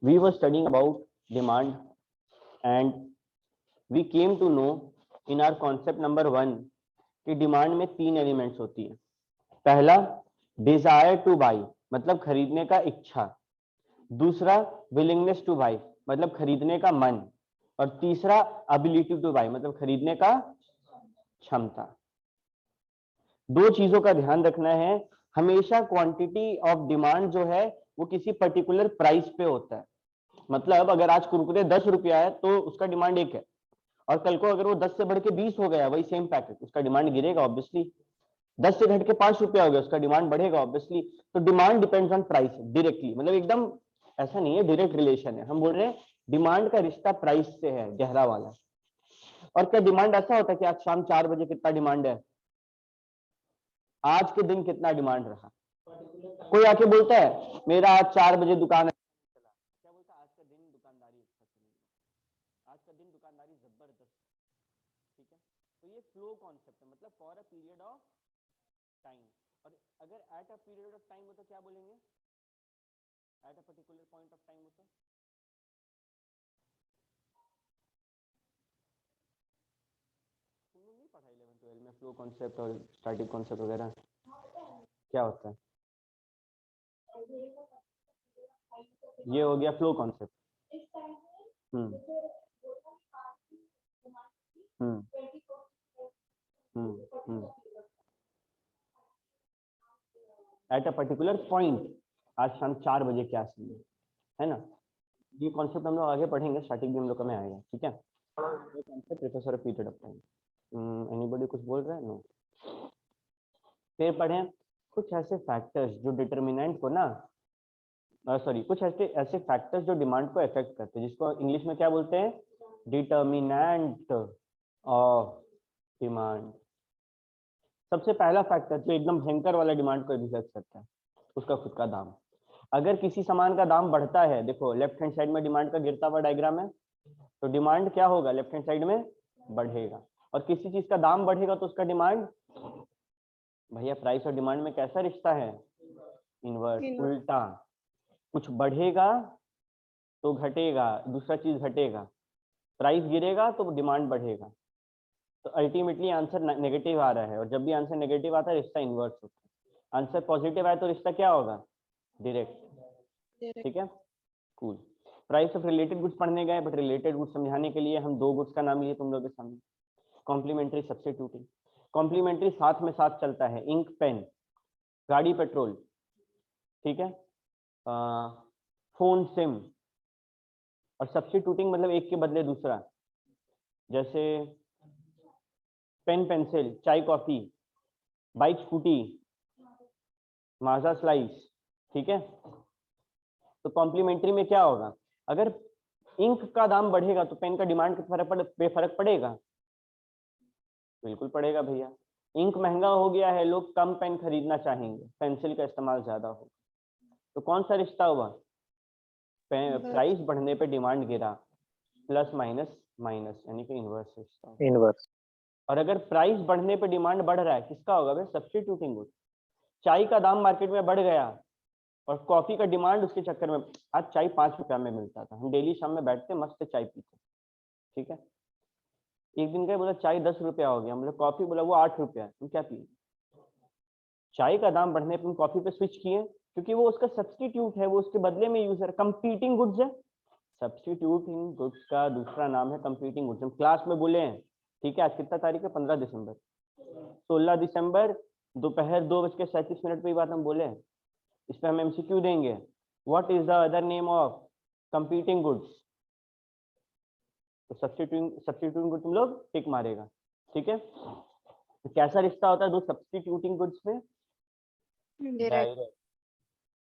we were studying about demand, and we came to know in our concept number 1 कि demand में 3 elements होती है। पहला desire two by मतलब खरीदने का इच्छा, दूसरा विलिंगनेस टू बाई मतलब खरीदने का मन, और तीसरा एबिलिटी टू बाई मतलब खरीदने का क्षमता। दो चीजों का ध्यान रखना है, हमेशा क्वांटिटी ऑफ डिमांड जो है वो किसी पर्टिकुलर प्राइस पे होता है। मतलब अगर आज कुरकुरे 10 रुपया है तो उसका डिमांड 1 है, और कल को अगर वो 10 से बढ़ के 20 हो गया वही सेम पैकेट, उसका डिमांड गिरेगा ऑब्वियसली। 10 से घट के 5 रुपया हो गया, उसका डिमांड बढ़ेगा ऑब्वियसली। तो demand depends on price directly, मतलब एकदम ऐसा नहीं है, डायरेक्ट रिलेशन है। हम बोल रहे हैं डिमांड का रिश्ता प्राइस से है, गहरा वाला। और क्या डिमांड ऐसा होता है कि आज शाम 4 बजे कितना डिमांड है, आज के दिन कितना डिमांड रहा? कोई आके बोलता है मेरा आज 4 बजे दुकान चला, क्या बोलता है? आज का दिन दुकानदारी अच्छा चलेगी, आज का दिन दुकानदारी जबरदस्त। ठीक है, तो ये फ्लो कॉन्सेप्ट है, मतलब for a period of time. और अगर at a period of time हो तो क्या बोलेंगे? At a particular point of time हो तो तुम लोग नहीं पढ़ा 11th 12 में फ्लो कॉन्सेप्ट और स्टैटिक कॉन्सेप्ट वगैरह? क्या होता है? ये हो गया flow concept. Hmm hmm hmm at a particular point, आज शाम 4 बजे क्या सीन है ना? ये कॉन्सेप्ट हम लोग आगे पढ़ेंगे, स्टार्टिंग भी हम लोग में आएगा। ठीक है, concept refers to period of time. Anybody कुछ बोल रहा है? नो। फिर पढ़ें कुछ ऐसे फैक्टर्स जो डिटर्मिनेंट को ना, सॉरी, कुछ ऐसे ऐसे फैक्टर्स जो डिमांड को अफेक्ट करते हैं, जिसको इंग्लिश में क्या बोलते हैं? Determinant of demand. सबसे पहला फैक्टर जो एकदम भयंकर वाला डिमांड को इफेक्ट करता है, उसका खुद का दाम। अगर किसी सामान का दाम बढ़ता है, देखो लेफ्ट हैंड साइड में डिमांड का गिरता हुआ डायग्राम है, तो डिमांड क्या होगा? लेफ्ट हैंड साइड में बढ़ेगा। और किसी चीज का दाम बढ़ेगा तो उसका डिमांड, भैया प्राइस और डिमांड में कैसा रिश्ता है? इनवर्स, उल्टा। कुछ बढ़ेगा तो घटेगा, दूसरा चीज घटेगा। प्राइस गिरेगा तो डिमांड बढ़ेगा। तो अल्टीमेटली आंसर नेगेटिव आ रहा है, और जब भी आंसर नेगेटिव आता है रिश्ता इनवर्स होता है। आंसर पॉजिटिव आए तो रिश्ता क्या होगा? डायरेक्ट। ठीक है, cool. Price of related goods पढ़ने गए, बट रिलेटेड गुड्स समझाने के लिए हम 2 गुड्स का नाम लिए तुम लोग के सामने। Complementary, substituting. कॉम्प्लीमेंट्री साथ में साथ चलता है, इंक पेन, गाड़ी पेट्रोल, ठीक है, फोन सिम। और सब्स्टिट्यूटिंग मतलब एक के बदले दूसरा, जैसे पेन पेंसिल, चाय कॉफी, बाइक स्कूटी, माजा स्लाइस। ठीक है, तो कॉम्प्लीमेंट्री में क्या होगा? अगर इंक का दाम बढ़ेगा तो पेन का डिमांड पे फर्क पड़ेगा? बिल्कुल पड़ेगा भैया। इंक महंगा हो गया है, लोग कम पेन खरीदना चाहेंगे, पेंसिल का इस्तेमाल ज्यादा होगा। तो कौन सा रिश्ता हुआ? प्राइस बढ़ने पे डिमांड गिरा, प्लस माइनस माइनस, यानी कि इनवर्स रिश्ता। इनवर्स। और अगर प्राइस बढ़ने पे डिमांड बढ़ रहा है, किसका होगा भाई? Substituting good. चाय का दाम मार्केट में बढ़ गया और कॉफी का डिमांड उसके चक्कर में, आज चाय 5 रुपया में मिलता था, हम डेली शाम में बैठते मस्त चाय पीते। ठीक है, एक दिन क्या बोला चाय 10 रुपया हो गया, मतलब कॉफी बोला वो 8 रुपया, तुम क्या पिए? चाय का दाम बढ़ने पर कॉफी पे स्विच किए, क्योंकि वो उसका सब्स्टिट्यूट है, वो उसके बदले में यूज है, कंपीटिंग गुड्स है। सब्स्टिट्यूटिंग गुड्स का दूसरा नाम है कंपीटिंग गुड्स। हम क्लास में बोले हैं, ठीक है, आज कितना तारीख है? 15 दिसंबर। 16 दिसंबर दोपहर 2:37 पे बात हम बोले हैं। इस पे हम एमसीक्यू देंगे, what is the other name of competing goods? तो सब्स्टिट्यूटिंग गुड तुम लोग टिक मारेगा। ठीक है, तो कैसा रिश्ता होता है दो सब्स्टिट्यूटिंग गुड्स में? डायरेक्ट।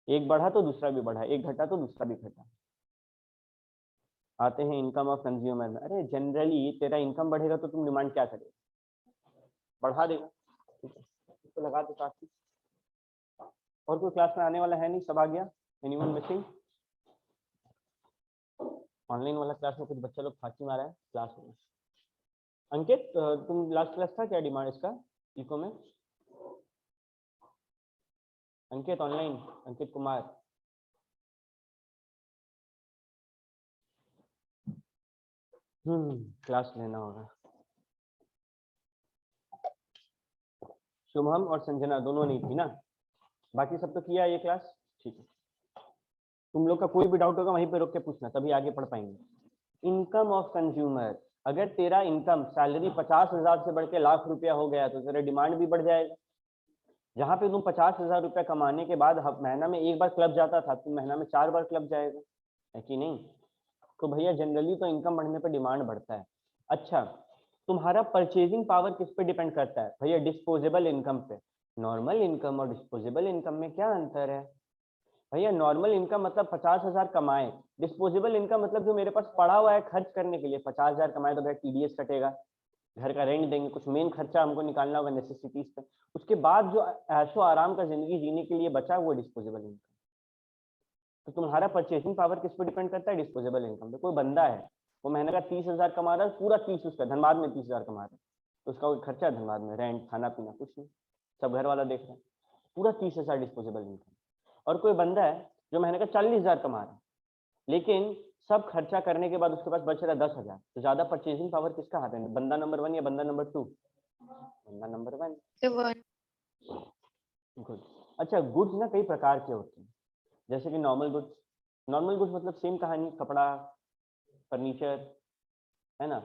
एक बढ़ा तो दूसरा भी बढ़ा, एक घटा तो दूसरा भी घटा। आते हैं इनकम ऑफ कंज्यूमर में। अरे जनरली तेरा इनकम बढ़ेगा तो तुम डिमांड क्या करेगा? बढ़ा देगा। ठीक है, इसको लगा दो काफी। और कोई क्लास में आने वाला है नहीं, सब आ गया? Anyone missing? ऑनलाइन वाला क्लास में कुछ बच्चा लोग फांसी मारा है क्लास में। अंकित तुम लास्ट क्लास था क्या डिमांड इसका इको में? अंकित ऑनलाइन, अंकित कुमार। क्लास लेना होगा। शुभम और संजना दोनों नहीं थी ना, बाकी सब तो किया ये क्लास। ठीक है, तुम लोग का कोई भी डाउट होगा वहीं पे रोक के पूछना, तभी आगे पढ़ पाएंगे। इनकम ऑफ कंज्यूमर, अगर तेरा इनकम सैलरी 50,000 से बढ़ के लाख रुपया हो गया तो तेरा डिमांड भी बढ़ जाएगा। जहाँ पे तुम 50,000 रुपया कमाने के बाद महीना में एक बार क्लब जाता था, तुम महीना में 4 बार क्लब जाएगा, है कि नहीं? तो भैया जनरली तो इनकम बढ़ने पर डिमांड बढ़ता है। अच्छा, तुम्हारा परचेजिंग पावर किस पे डिपेंड करता है? भैया डिस्पोजेबल इनकम पे। नॉर्मल इनकम और डिस्पोजेबल इनकम में क्या अंतर है? भैया नॉर्मल इनकम मतलब 50,000 कमाए, डिस्पोजेबल इनकम मतलब जो मेरे पास पड़ा हुआ है खर्च करने के लिए। 50,000 कमाए तो भैया टीडीएस कटेगा, घर का रेंट देंगे, कुछ मेन खर्चा हमको निकालना होगा नेसेसिटीज पे, उसके बाद जो ऐशो आराम का जिंदगी जीने के लिए बचा वो डिस्पोजेबल इनकम। तो तुम्हारा परचेसिंग पावर किस पे डिपेंड करता है? डिस्पोजेबल इनकम पे। कोई बंदा है वो महीने का 30,000 कमा रहा है, पूरा 30 उसका, धनबाद में 30,000 कमा रहा है, तो उसका कोई खर्चा है धनबाद में, रेंट खाना पीना कुछ नहीं, सब घर वाला देख रहा है, पूरा 30,000 डिस्पोजेबल इनकम। और कोई बंदा है जो महीने का 40,000 कमा रहा है, लेकिन सब खर्चा करने के बाद उसके पास बच रहा है 10,000, तो ज्यादा परचेजिंग पावर किसका हाथ है? बंदा नंबर 1 या बंदा नंबर 2? बंदा नंबर 1। गुड। अच्छा, गुड्स ना कई प्रकार के होते हैं, जैसे कि नॉर्मल गुड्स। नॉर्मल गुड्स मतलब सेम कहानी, कपड़ा, फर्नीचर, है ना?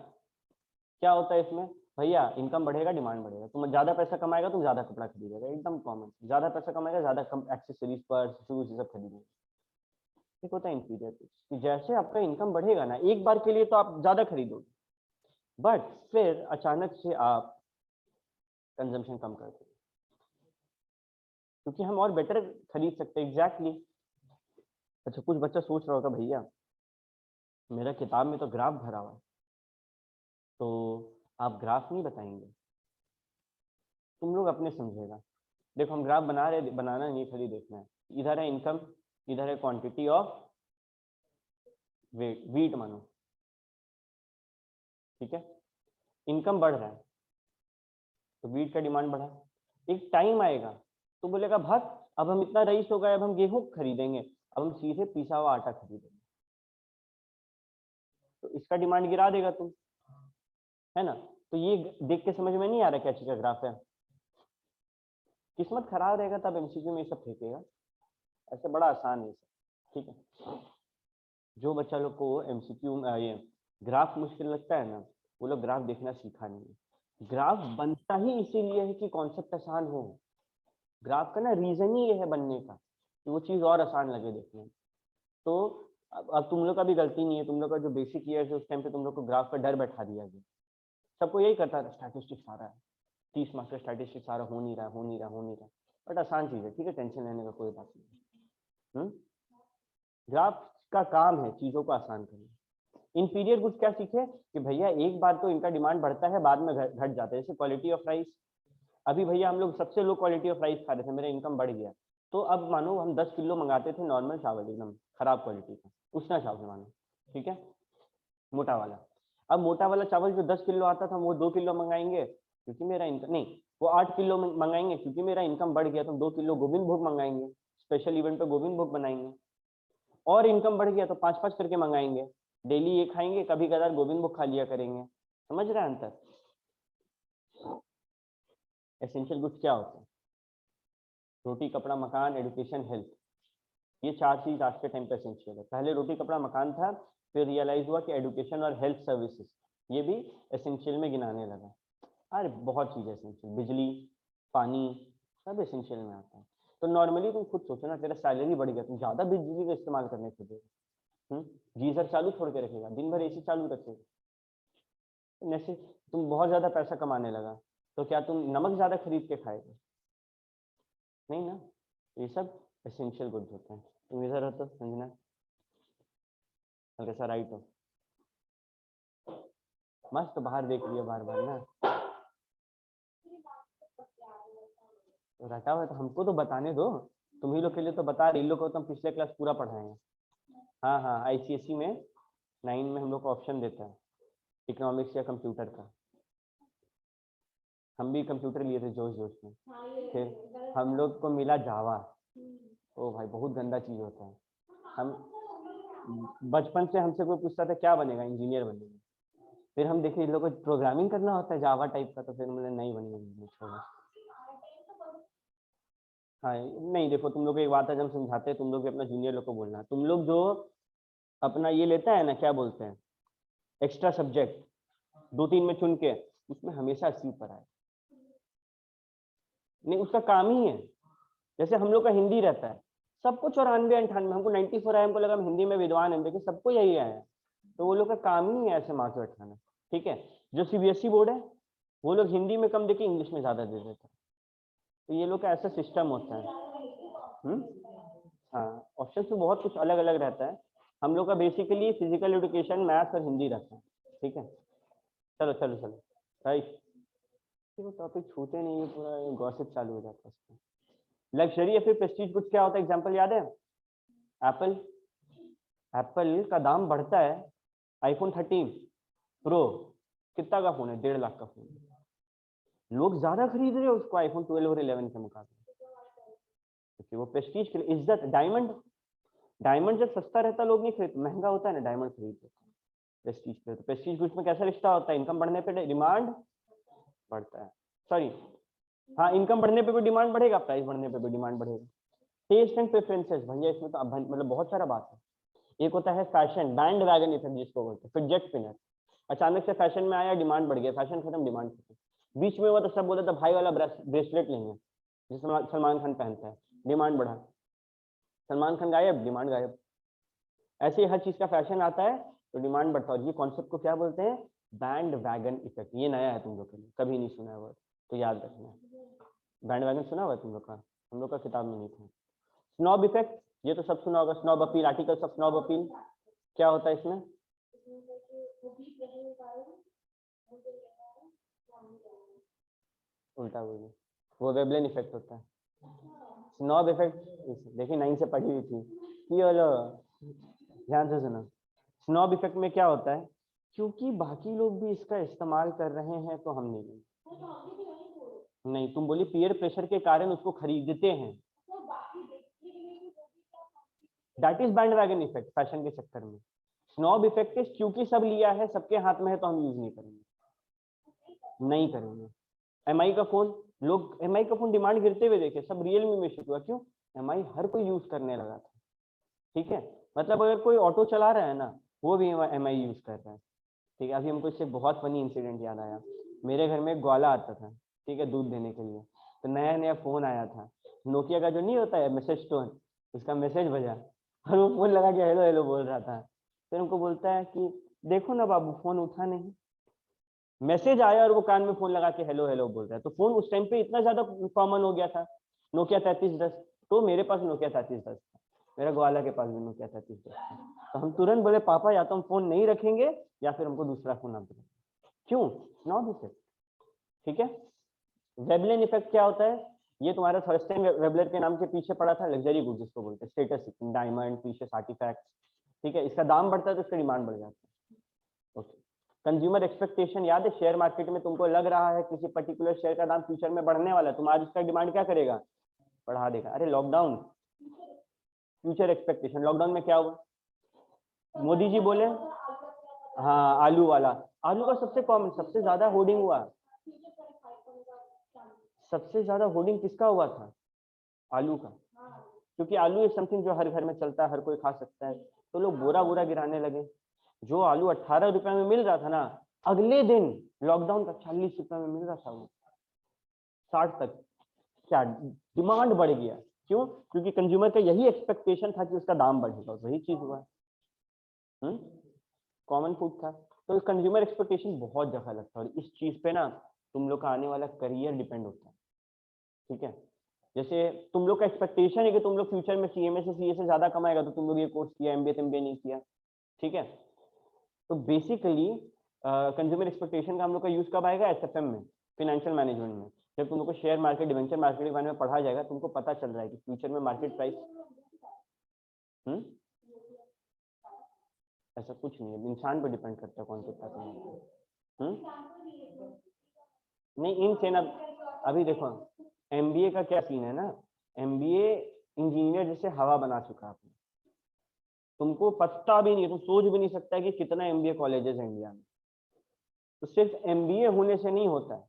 क्या होता है इसमें? भैया इनकम बढ़ेगा, डिमांड बढ़ेगा, तुम ज्यादा पैसा कमाएगा तो ज्यादा कपड़ा खरीदेगा, एकदम कॉमन। ज्यादा पैसा कमाएगा ज्यादा कम एक्सेसरीज, पर्स, शूज, ये सब खरीदेगा। एक होता है इंफीरियर गुड्स, कि जैसे आपका इनकम बढ़ेगा ना, एक बार के लिए तो आप ज्यादा खरीदोगे, बट फिर अचानक से आप कंजम्पशन कम कर दोगे, क्योंकि हम और बेटर खरीद सकते हैं। एग्जैक्टली। अच्छा, कुछ बच्चा सोच रहा होगा भैया मेरा किताब में तो ग्राफ भरा हुआ है, तो आप ग्राफ नहीं बताएंगे? तुम लोग अपने समझेगा। देखो हम ग्राफ बना रहे, बनाना नहीं, खाली देखना है। इधर है इनकम, इधर है क्वांटिटी ऑफ वेट, वीट मानो, ठीक है? इनकम बढ़ रहा है तो वीट का डिमांड बढ़ा। एक टाइम आएगा तो बोलेगा भाग, अब हम इतना रईस हो गए, अब हम गेहूं खरीदेंगे, अब हम सीधे पिसा हुआ आटा खरीदेंगे, तो इसका डिमांड गिरा देगा तुम, है ना? तो ये देख के समझ में नहीं आ रहा क्या चीज का ग्राफ है? किस्मत खराब रहेगा तब एमसीक्यू में ये सब फेंकेगा, ऐसे बड़ा आसान है। ठीक है, जो बच्चा लोग को एमसीक्यू ये ग्राफ मुश्किल लगता है ना, वो लोग ग्राफ देखना सीखा नहीं है। ग्राफ बनता ही इसीलिए है कि कॉन्सेप्ट आसान हो। ग्राफ का ना रीजन ही ये है बनने का कि वो चीज और आसान लगे देखने में। तो अब तुम लोग का भी गलती नहीं है, तुम लोग का जो बेसिक ईयर है उस टाइम पे तुम लोग को ग्राफ का डर बैठा दिया गया। सबको यही करता था, स्टैटिस्टिक्स आ रहा है, 30 मार्क्स का स्टैटिस्टिक्स आ रहा, हो नहीं रहा, हो नहीं रहा, हो नहीं रहा। बट आसान चीज है, ठीक है, टेंशन लेने का कोई बात नहीं। ग्राफ का काम है चीजों को आसान करना। इंफीरियर गुड्स क्या सीखे कि भैया एक बार तो इनका डिमांड बढ़ता है, बाद में घट जाता है, जैसे क्वालिटी ऑफ राइस। अभी भैया हम लोग सबसे लो क्वालिटी ऑफ राइस खा रहे थे, मेरा इनकम बढ़ गया, तो अब मानो हम 10 किलो मंगाते थे नॉर्मल चावल, एकदम खराब क्वालिटी का, उसना चावल मानो, ठीक है, मोटा वाला। अब मोटा वाला चावल जो 10 किलो आता था वो 2 किलो मंगाएंगे क्योंकि मेरा इनकम नहीं, वो 8 किलो मंगाएंगे क्योंकि मेरा इनकम बढ़ गया, तो 2 किलो गोविंद भोग मंगाएंगे, स्पेशल इवेंट पे गोविंद भोग बनाएंगे। और इनकम बढ़ गया तो 5-5 करके मंगाएंगे, डेली ये खाएंगे, कभी कदार गोविंद भोग खा लिया करेंगे। समझ रहे हैं अंतर? एसेंशियल गुड्स क्या होते हैं? रोटी, कपड़ा, मकान, एजुकेशन, हेल्थ, ये 4 चीज आज के टाइम पे एसेंशियल है। पहले रोटी, कपड़ा, मकान था, फिर रियलाइज हुआ कि एजुकेशन और हेल्थ सर्विसेज ये भी एसेंशियल में गिनाने लगा। अरे बहुत चीज एसेंशियल, बिजली, पानी, सब एसेंशियल में आता है। तो नॉर्मली तुम खुद सोचो ना, तेरा सैलरी बढ़ गया, तुम ज्यादा बिजली का इस्तेमाल करने खोजेगा, गीजर चालू छोड़ के रखेगा, दिन भर एसी चालू रखेगा। जैसे तुम बहुत ज्यादा पैसा कमाने लगा तो क्या तुम नमक ज्यादा खरीद के खाएगा? नहीं ना। ये सब एसेंशियल गुड्स होते हैं। तुम इधर हो तो संजना, हल्का सा राइट हो, मस्त बाहर देख लिया बार बार ना, तो रटा हुआ है तो हमको तो बताने दो। तुम ही लोग के लिए तो बता रहे, इन लोग को तो हम पिछले क्लास पूरा पढ़ाएंगे। हाँ हाँ, आईसीएसई में 9 में हम लोग को ऑप्शन देता है इकोनॉमिक्स या कंप्यूटर का। हम भी कंप्यूटर लिए थे जोश जोश में, फिर हम लोग को मिला जावा। ओ भाई बहुत गंदा चीज होता है। हम बचपन से हमसे कोई पूछता था क्या बनेगा, इंजीनियर बनेगा, फिर हम देखे इन लोगों को प्रोग्रामिंग करना होता है जावा टाइप का, तो फिर मैंने नहीं बनी, छोड़ा। हाँ नहीं देखो, तुम लोग को एक बात है, जब समझाते हैं तुम लोग भी अपना जूनियर लोग को बोलना, तुम लोग जो अपना ये लेता है ना, क्या बोलते हैं, एक्स्ट्रा सब्जेक्ट 2-3 में चुन के, उसमें हमेशा 80 ऊपर आए। नहीं, उसका काम ही है। जैसे हम लोग का हिंदी रहता है, सबको 94-98, हमको 94 आया, हमको लगा हम हिंदी में विद्वान है, लेकिन सबको यही आया। तो वो लोग का काम ही है ऐसे मार्क्स बैठाना। ठीक है, जो सीबीएसई बोर्ड है वो लोग हिंदी में कम देके इंग्लिश में ज्यादा दे देते हैं। तो ये लोग का ऐसा सिस्टम होता है। हाँ, ऑप्शन तो बहुत कुछ अलग अलग रहता है। हम लोग का बेसिकली फिजिकल एजुकेशन, मैथ्स और हिंदी रहता है। ठीक है, चलो चलो चलो, राइट। टॉपिक छूटे नहीं, पूरा गॉसिप चालू हो जाता है। लग्जरी या फिर प्रेस्टीज गुड्स क्या होता है, एग्जांपल याद है? एप्पल। एप्पल का दाम बढ़ता है, आईफोन 13 प्रो कितना का फोन है? 1.5 लाख का फोन है। लोग ज्यादा खरीद रहे हैं उसको आईफोन 12 और 11 के मुकाबले, क्योंकि वो प्रेस्टीज के लिए। इज्जत, डायमंड, डायमंड जब सस्ता रहता है लोग नहीं खरीदते, महंगा होता है ना डायमंड खरीदते हैं प्रेस्टीज पे। तो प्रेस्टीज गुड्स में कैसा रिश्ता होता है? इनकम बढ़ने पे डिमांड बढ़ता है, सॉरी, हाँ, इनकम बढ़ने पे भी डिमांड बढ़ेगा, प्राइस बढ़ने पे भी डिमांड बढ़ेगा। टेस्ट एंड प्रेफरेंसेस, भैया इसमें तो मतलब बहुत सारा बात है। एक होता है फैशन, बैंड वैगन इफेक्ट जिसको बोलते हैं, फिडजेट स्पिनर। अचानक से फैशन में आया, डिमांड बढ़ गया, फैशन खत्म, डिमांड खत्म। बीच में हुआ तो सब बोला था भाई वाला ब्रेसलेट लेंगे, जिसे सलमान खान पहनता है, डिमांड बढ़ा। सलमान खान गायब, डिमांड गायब। ऐसे ही हर चीज का फैशन आता है तो डिमांड बढ़ता है। और ये कॉन्सेप्ट को क्या बोलते हैं? Band wagon effect. ये नया है तुम लोग के लिए, कभी नहीं सुना है, तो याद रखना। बैंड वैगन सुना हुआ तुम लोग का? हम लोग का किताब में नहीं था। स्नॉब इफेक्ट, ये तो सब सुना होगा। Snob appeal, articles of snob appeal, क्या होता है इसमें? उल्टा बोलिए, वो वेबलेन इफेक्ट होता है। स्नॉब इफेक्ट देखिए 9 से पढ़ी हुई थी, ये वाला ध्यान से सुना। स्नॉब इफेक्ट में क्या होता है? क्योंकि बाकी लोग भी इसका इस्तेमाल कर रहे हैं तो हम नहीं। नहीं, तुम बोली पीयर प्रेशर के कारण उसको खरीदते हैं, that is band wagon effect. Fashion के चक्कर में स्नॉब इफेक्ट इज क्योंकि सब लिया है, सबके हाथ में है, तो हम यूज नहीं करेंगे, नहीं करेंगे। एमआई का फोन, लोग एमआई का फोन डिमांड गिरते हुए देखे, सब रियलमी में शिफ्ट हुआ। क्यों? एमआई हर कोई यूज करने लगा था। ठीक है, मतलब अगर कोई ऑटो चला रहा है ना, वो भी एमआई यूज कर रहा है। ठीक है, अभी हमको इससे बहुत फनी इंसिडेंट याद आया। मेरे घर में एक ग्वाला आता था, ठीक है, दूध देने के लिए। तो नया नया फोन आया था, नोकिया का जो नहीं होता है मैसेज टोन, उसका मैसेज बजा और वो फोन लगा के हेलो हेलो बोल रहा था। फिर हमको बोलता है कि देखो ना बाबू, फोन उठा नहीं, मैसेज आया और वो कान में फोन लगा के हेलो हेलो बोल रहा है। तो फोन उस टाइम पे इतना ज्यादा कॉमन हो गया था, नोकिया 3310। तो मेरे पास नोकिया 3310 था, मेरा ग्वाला के पास भी नोकिया 3310 था। तो हम तुरंत बोले पापा या तो हम फोन नहीं रखेंगे या फिर हमको दूसरा फोन आप दें। क्यों? Snob effect. ठीक है, वेबलेन इफेक्ट क्या होता है? ये तुम्हारा थर्स्टेन वेबलर के नाम के पीछे पड़ा था, लग्जरी गुड जिसको बोलते हैं, स्टेटस, डायमंड, पीछे आर्टिफैक्ट। ठीक है, इसका दाम बढ़ता है तो इसका डिमांड बढ़ जाता है। ओके, कंज्यूमर एक्सपेक्टेशन याद है? शेयर मार्केट में तुमको लग रहा है किसी पर्टिकुलर शेयर का दाम फ्यूचर में बढ़ने वाला है, तुम आज उसका डिमांड क्या करेगा? बढ़ा देगा। अरे लॉकडाउन, फ्यूचर एक्सपेक्टेशन, लॉकडाउन में क्या हुआ? मोदी जी बोले, हाँ आलू वाला, आलू का सबसे कॉमन, सबसे ज्यादा होर्डिंग हुआ। सबसे ज्यादा होर्डिंग किसका हुआ था? आलू का, क्योंकि आलू इज समथिंग जो हर घर में चलता है, हर कोई खा सकता है। तो लोग बोरा बोरा गिराने लगे। जो आलू 18 रुपए में मिल रहा था ना, अगले दिन लॉकडाउन का 40 रुपए में मिल रहा था, वो 60 तक। क्या डिमांड बढ़ गया? क्यों? क्योंकि कंज्यूमर का यही एक्सपेक्टेशन था कि उसका दाम बढ़ेगा, वही चीज हुआ। कॉमन फूड था। तो कंज्यूमर एक्सपेक्टेशन बहुत जगह लगता है, और इस चीज पे ना तुम लोग का आने वाला करियर डिपेंड होता है। ठीक है, जैसे तुम लोग का एक्सपेक्टेशन है कि तुम लोग फ्यूचर में सीएमए से सीए से ज्यादा कमाएगा, तो तुम लोग ये कोर्स किया, एमबीए नहीं किया। ठीक है, तो बेसिकली कंज्यूमर एक्सपेक्टेशन का हम लोग का यूज कब आएगा? एसएफएम में, फाइनेंशियल मैनेजमेंट में। जब तुम लोग को शेयर मार्केट, डिवेंचर मार्केट के बारे में पढ़ा जाएगा, तुमको पता चल रहा है कि फ्यूचर में मार्केट प्राइस, ऐसा कुछ नहीं है, इंसान पर डिपेंड करता है कौन कितना कमाता है। नहीं इन सेन, अभी देखो एमबीए का क्या सीन है ना, एमबीए इंजीनियर जैसे हवा बना चुका आपने, तुमको पता भी नहीं, तुम सोच भी नहीं सकता कि कितना एमबीए कॉलेजेस है इंडिया में। तो सिर्फ एमबीए होने से नहीं होता है,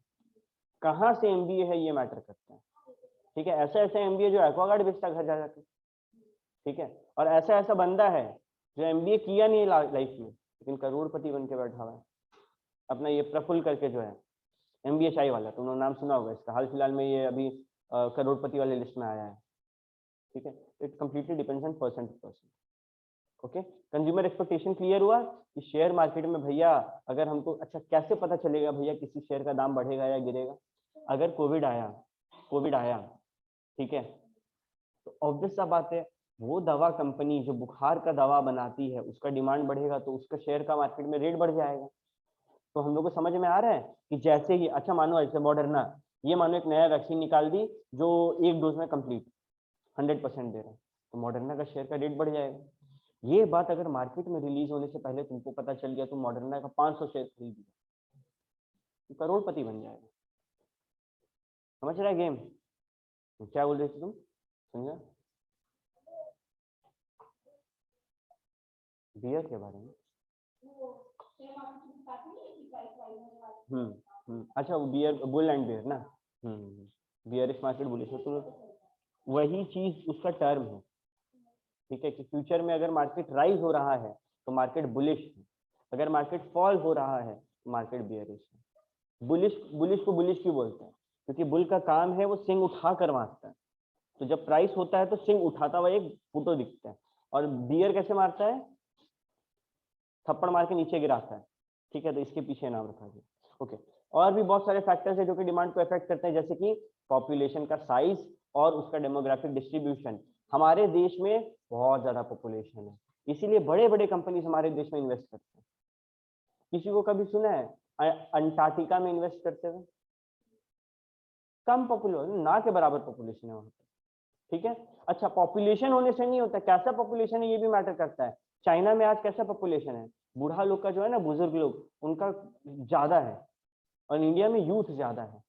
कहाँ से एमबीए है ये मैटर करता है। ठीक है, ऐसा ऐसा एमबीए जो एक्वागार्ड बेचता घर जा जाके, ठीक है, और ऐसा ऐसा बंदा है जो एमबीए किया नहीं लाइफ में लेकिन करोड़पति बन के बैठा हुआ है। अपना ये प्रफुल्ल करके जो है एमबीए चाय वाला, तुमने नाम सुना होगा इसका, हाल फिलहाल में ये अभी करोड़पति वाले लिस्ट में आया है। ठीक है, it completely depends on person to person. Okay, consumer expectation clear हुआ कि शेयर मार्केट में भैया अगर हमको, अच्छा कैसे पता चलेगा भैया किसी शेयर का दाम बढ़ेगा या गिरेगा? अगर कोविड आया, ठीक है, तो ऑब्वियस सा बात है वो दवा कंपनी जो बुखार का दवा बनाती है उसका डिमांड बढ़ेगा तो उसका शेयर का मार्केट में रेट बढ़ जाएगा। तो हम लोग को समझ में आ रहा है कि जैसे ही, अच्छा मानो ऐसे मॉडर्ना, ये मानो एक नया वैक्सीन निकाल दी जो एक डोज में कंप्लीट 100% दे रहा है, तो मॉडर्ना का शेयर का रेट बढ़ जाएगा। ये बात अगर मार्केट में रिलीज होने से पहले तुमको पता चल गया, तुम मॉडर्ना का 500 शेयर खरीद लिया, तो करोड़पति बन जाएगा। समझ रहा है गेम? क्या बोल रहे थे तुम, समझा? बियर के बारे में? अच्छा वो बियर, बुल एंड बियर ना, बियरिश मार्केट बुलिश है, तो वही चीज उसका टर्म है। ठीक है, कि फ्यूचर में अगर मार्केट राइज हो रहा है तो मार्केट बुलिश है, अगर मार्केट फॉल हो रहा है तो मार्केट बियरिश है। बुलिश, बुलिश को बुलिश क्यों बोलते हैं? क्योंकि बुल का काम है वो सिंग उठा कर मारता है, तो जब प्राइस होता है तो सिंग उठाता हुआ एक फोटो दिखता है, और बियर कैसे मारता है? थप्पड़ मार के नीचे गिराता है। ठीक है, तो इसके पीछे नाम रखा गया। ओके, और भी बहुत सारे फैक्टर्स है जो कि डिमांड को अफेक्ट करते हैं, जैसे कि पॉपुलेशन का साइज और उसका डेमोग्राफिक डिस्ट्रीब्यूशन। हमारे देश में बहुत ज्यादा पॉपुलेशन है, इसीलिए बड़े बड़े कंपनीज हमारे देश में इन्वेस्ट करते हैं। किसी को कभी सुना है अंटार्कटिका में इन्वेस्ट करते हुए? कम पॉपुलेशन, ना के बराबर पॉपुलेशन है वहां पे। ठीक है, अच्छा पॉपुलेशन होने से नहीं होता, कैसा पॉपुलेशन है ये भी मैटर करता है। चाइना में आज कैसा पॉपुलेशन है? बूढ़ा लोग का जो है ना, बुजुर्ग लोग, उनका ज्यादा है, और इंडिया में यूथ ज्यादा है,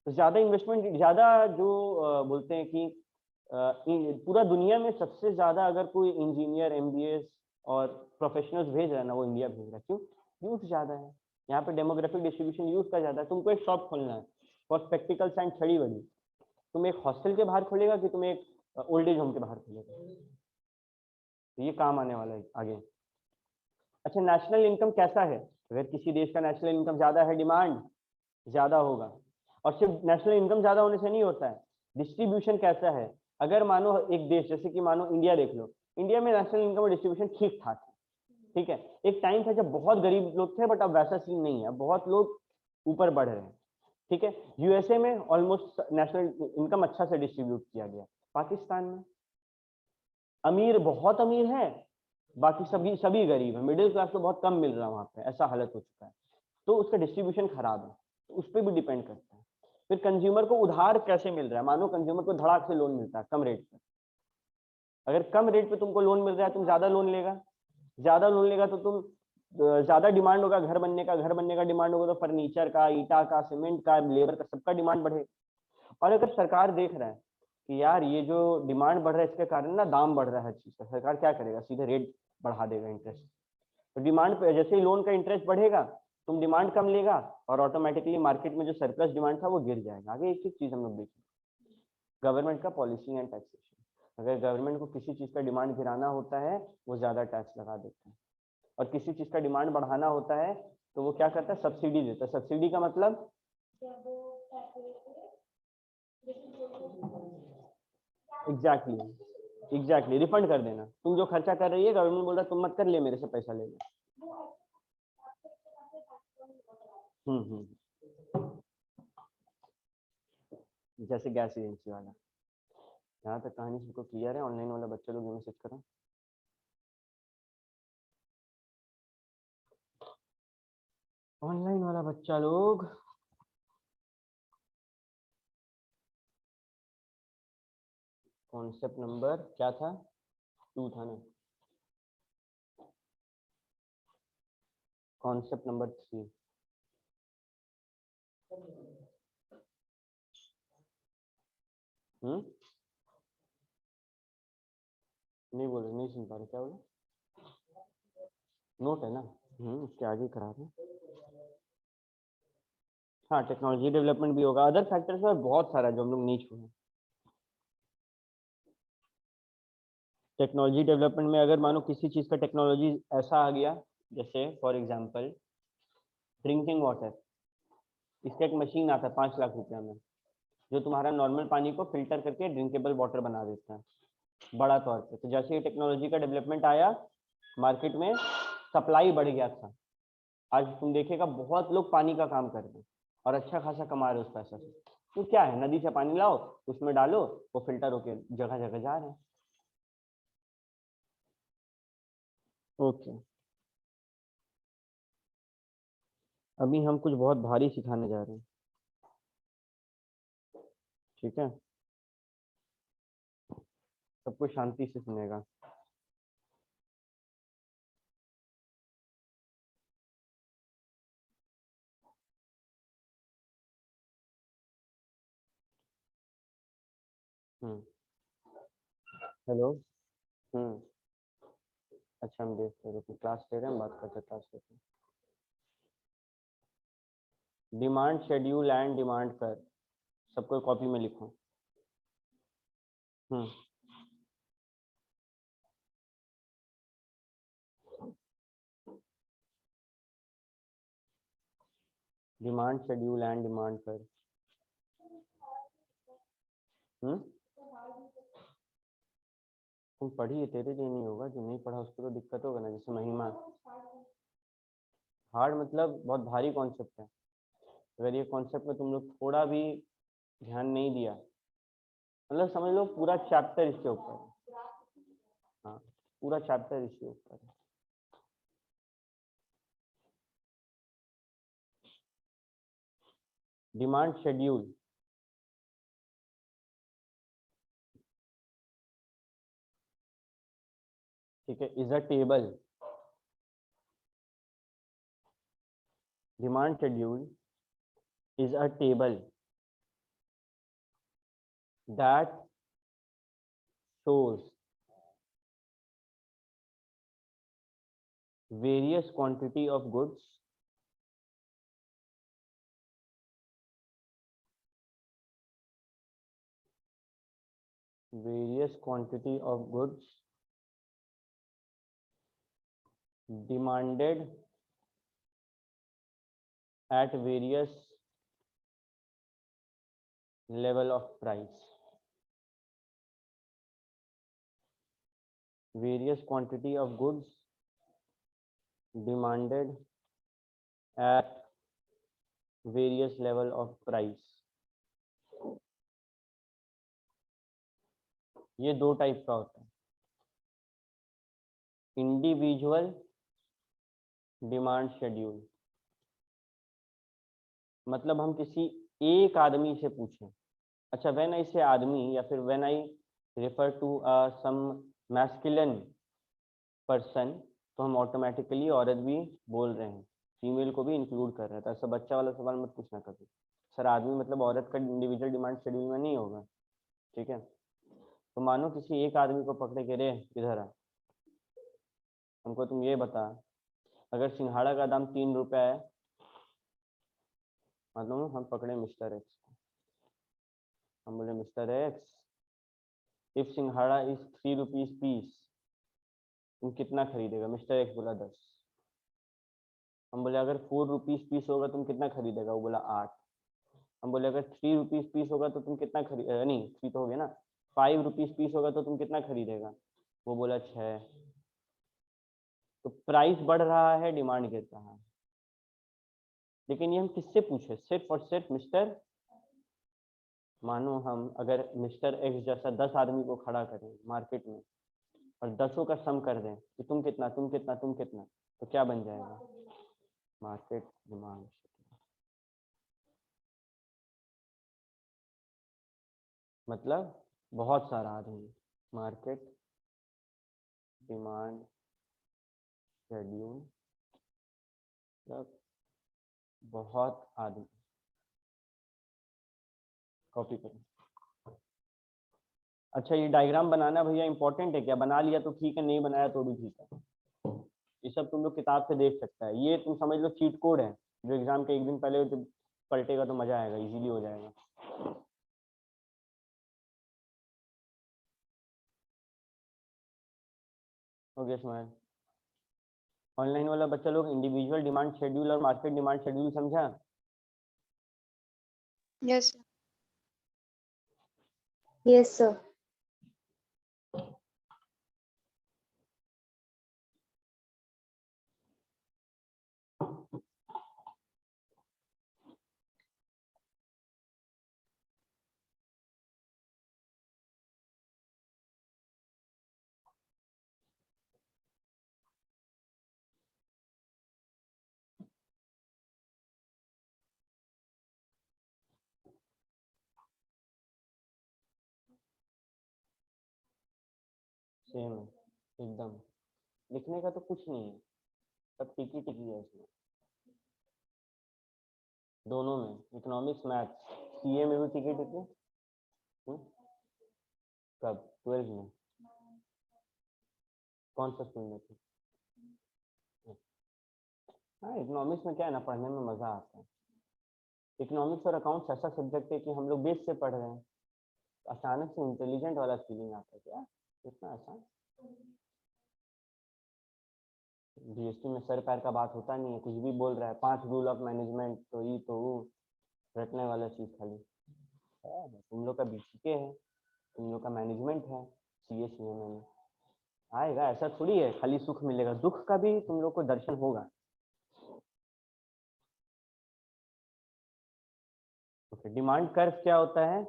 तो ज्यादा इन्वेस्टमेंट, ज्यादा जो बोलते हैं कि पूरा दुनिया में सबसे ज्यादा अगर कोई इंजीनियर, एमबीए और प्रोफेशनल्स भेज रहा है ना, वो इंडिया भेज रहा है। क्यों? यूथ ज्यादा है यहाँ पे, डेमोग्राफिक डिस्ट्रीब्यूशन यूथ का ज्यादा है। तुमको एक शॉप खोलना है फॉर स्पेक्टिकल्स एंड छड़ी बड़ी, तुम एक हॉस्टल के बाहर खोलेगा कि तुम एक ओल्ड एज होम के बाहर खोलेगा? तो ये काम आने वाला है आगे। अच्छा, नेशनल इनकम कैसा है? अगर किसी देश का नेशनल इनकम ज्यादा है, डिमांड ज्यादा होगा, और सिर्फ नेशनल इनकम ज्यादा होने से नहीं होता है, डिस्ट्रीब्यूशन कैसा है? अगर मानो एक देश, जैसे कि मानो इंडिया देख लो, इंडिया में नेशनल इनकम और डिस्ट्रीब्यूशन ठीक ठाक है। ठीक है, एक टाइम था जब बहुत गरीब लोग थे, बट अब वैसा सीन नहीं है, बहुत लोग ऊपर बढ़ रहे हैं। ठीक है, यूएसए में ऑलमोस्ट नेशनल इनकम अच्छा से डिस्ट्रीब्यूट किया गया। पाकिस्तान में अमीर बहुत अमीर है, बाकी सभी सभी गरीब है, मिडिल क्लास तो बहुत कम मिल रहा है वहां पे, ऐसा हालत हो चुका है। तो उसका डिस्ट्रीब्यूशन खराब है, तो उस पर भी डिपेंड करता है। फिर कंज्यूमर को उधार कैसे मिल रहा है? मानो कंज्यूमर को धड़ाक से लोन मिलता है कम रेट पर, अगर कम रेट पे तुमको लोन मिल रहा है, तुम ज्यादा लोन लेगा, ज्यादा लोन लेगा तो तुम ज्यादा डिमांड होगा घर बनने का, घर बनने का डिमांड होगा तो फर्नीचर का, ईटा का, सीमेंट का, लेबर का, सबका डिमांड बढ़ेगा। और अगर सरकार देख रहा है कि यार ये जो डिमांड बढ़ रहा है इसके कारण ना दाम बढ़ रहा है चीज का, सरकार क्या करेगा? सीधे रेट बढ़ा देगा, इंटरेस्ट। तो डिमांड पे जैसे ही लोन का इंटरेस्ट बढ़ेगा, तुम डिमांड कम लेगा, और ऑटोमेटिकली मार्केट में जो सरप्लस डिमांड था वो गिर जाएगा। आगे एक चीज हम लोग देखें, गवर्नमेंट का पॉलिसी एंड टैक्सेशन। अगर गवर्नमेंट को किसी चीज का डिमांड गिराना होता है, वो ज्यादा टैक्स लगा देता है, और किसी चीज का डिमांड बढ़ाना होता है तो वो क्या करता है? सब्सिडी देता है। सब्सिडी का मतलब एग्जैक्टली रिफंड कर देना। तुम जो खर्चा कर रही है, गवर्नमेंट बोल रहा है तुम मत कर, ले मेरे से पैसा ले लो। जैसे गैस एजेंसी वाला। यहाँ तक कहानी सबको क्लियर है? ऑनलाइन वाला बच्चे लोग मैसेज करो। ऑनलाइन वाला बच्चा लोग, कॉन्सेप्ट नंबर क्या था? 2 था ना? Concept number 3। नहीं बोले, नहीं सुन पा रहे, क्या बोले? नोट है ना? उसके आगे करा रहे। हाँ टेक्नोलॉजी डेवलपमेंट भी होगा, अदर फैक्टर्स में बहुत सारा जो हम लोग नहीं छूए। टेक्नोलॉजी डेवलपमेंट में अगर मानो किसी चीज़ का टेक्नोलॉजी ऐसा आ गया, जैसे फॉर एग्जांपल ड्रिंकिंग वाटर, इसका एक मशीन आता है 5 लाख रुपया में, जो तुम्हारा नॉर्मल पानी को फिल्टर करके ड्रिंकेबल वाटर बना देता है बड़ा तौर पे। तो जैसे ही टेक्नोलॉजी का डेवलपमेंट आया मार्केट में, सप्लाई बढ़ गया था। आज तुम देखेगा बहुत लोग पानी का काम कर रहे हैं और अच्छा खासा कमा रहे हैं उस पैसा से। तो क्या है, नदी से पानी लाओ, उसमें डालो, वो फिल्टर होके जगह जगह जा रहे हैं। ओके, अभी हम कुछ बहुत भारी सिखाने जा रहे हैं, ठीक है? सबको शांति से सुनेगा। हेलो। हम्म। अच्छा हम देखते हैं, क्लास ले रहे हैं, हम बात करते हैं, क्लास लेते हैं। डिमांड शेड्यूल एंड डिमांड कर, सबको कॉपी में लिखो। डिमांड शेड्यूल एंड डिमांड कर। तुम पढ़िए, तेरे लिए नहीं होगा, जो नहीं पढ़ा उसको तो दिक्कत होगा ना। जैसे महिमा, हार्ड मतलब बहुत भारी कॉन्सेप्ट है। अगर ये कॉन्सेप्ट में तुम लोग थोड़ा भी ध्यान नहीं दिया, मतलब समझ लो पूरा चैप्टर इसके ऊपर है। हाँ, पूरा चैप्टर इसके ऊपर है। डिमांड शेड्यूल, ठीक है, is a table. Demand schedule is a table that shows various quantity of goods demanded at various level of price. Various quantity of goods demanded at various level of price. ये दो type का होता है, individual demand schedule, मतलब हम किसी एक आदमी से पूछें। अच्छा, व्हेन आई से आदमी या फिर when I refer to some masculine person, तो हम ऑटोमेटिकली औरत भी बोल रहे हैं, फीमेल को भी इंक्लूड कर रहे हैं। तो ऐसा बच्चा वाला सवाल मत पूछना कभी, सर आदमी मतलब औरत का इंडिविजुअल डिमांड शेड्यूल में नहीं होगा, ठीक है? तो मानो किसी एक आदमी को पकड़े के, रे किधर है, हमको तुम ये बता, अगर सिंघाड़ा का दाम 3 रुपया है, मतलब हम पकड़े मिस्टर एक्स को, हम बोले मिस्टर एक्स, इफ सिंघाड़ा इज 3 रुपीज पीस, तुम कितना खरीदेगा? मिस्टर एक्स बोला 10। हम बोले अगर 4 रुपीज पीस होगा तुम कितना खरीदेगा? वो बोला 8। हम बोले अगर 3 रुपीज पीस होगा तो तुम कितना खरीद, नहीं 3 तो हो गया ना, 5 रुपीज पीस होगा तो तुम कितना खरीदेगा? वो बोला 6। तो प्राइस बढ़ रहा है, डिमांड गिर रहा है। लेकिन ये हम किससे पूछे? सिर्फ और सिर्फ मिस्टर, मानो हम अगर मिस्टर एक्स जैसा 10 आदमी को खड़ा करें मार्केट में और 10 का सम कर दें कि तुम कितना, तुम कितना, तुम कितना, तो क्या बन जाएगा? Market demand. मतलब बहुत सारा आदमी, मार्केट डिमांड शेड्यूल, मतलब बहुत आदमी। कॉपी करें। अच्छा, ये डायग्राम बनाना भैया इंपॉर्टेंट है क्या? बना लिया तो ठीक है, नहीं बनाया तो भी ठीक है। ये सब तुम लोग किताब से देख सकता है, ये तुम समझ लो चीट कोड है, जो एग्जाम के एक दिन पहले पलटेगा तो मजा आएगा, इजीली हो जाएगा। Okay smile. ऑनलाइन वाला बच्चा लोग इंडिविजुअल डिमांड शेड्यूल और मार्केट डिमांड शेड्यूल समझा? Yes yes sir. सेम है एकदम, लिखने का तो कुछ नहीं है, सब टिकी टिकी है इसमें, दोनों में, इकोनॉमिक्स मैथ्स सीए में भी टिकी टिकी। कब 12th में? कौन सा स्कूल में थी? हाँ इकोनॉमिक्स में क्या है ना, पढ़ने में मजा आता है। इकोनॉमिक्स और अकाउंट्स ऐसा सब्जेक्ट है कि हम लोग बेस से पढ़ रहे हैं, अचानक से इंटेलिजेंट वाला फीलिंग आता है, क्या इतना आसान। जीएसटी में सर पैर का बात होता नहीं है, कुछ भी बोल रहा है, 5 रूल ऑफ मैनेजमेंट, तो ये तो वो रटने वाला चीज खाली है। तुम लोग का बीसीके है, तुम लोग का मैनेजमेंट है, सीए सीएमए में आएगा, ऐसा थोड़ी है खाली सुख मिलेगा, दुख का भी तुम लोग को दर्शन होगा। ओके, डिमांड कर्व क्या होता है?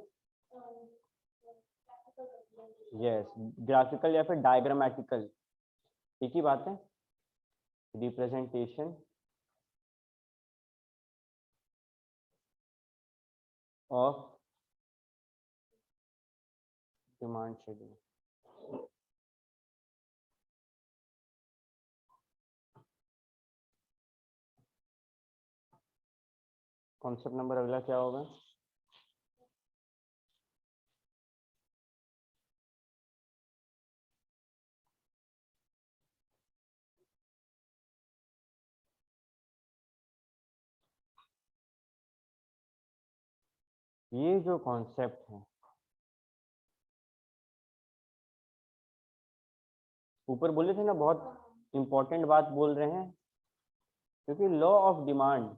यस, ग्राफिकल या फिर डायग्रामेटिकल, एक ही बात है, representation of demand schedule. Concept number अगला क्या होगा? ये जो कॉन्सेप्ट है, ऊपर बोले थे ना बहुत इंपॉर्टेंट बात बोल रहे हैं, क्योंकि लॉ ऑफ डिमांड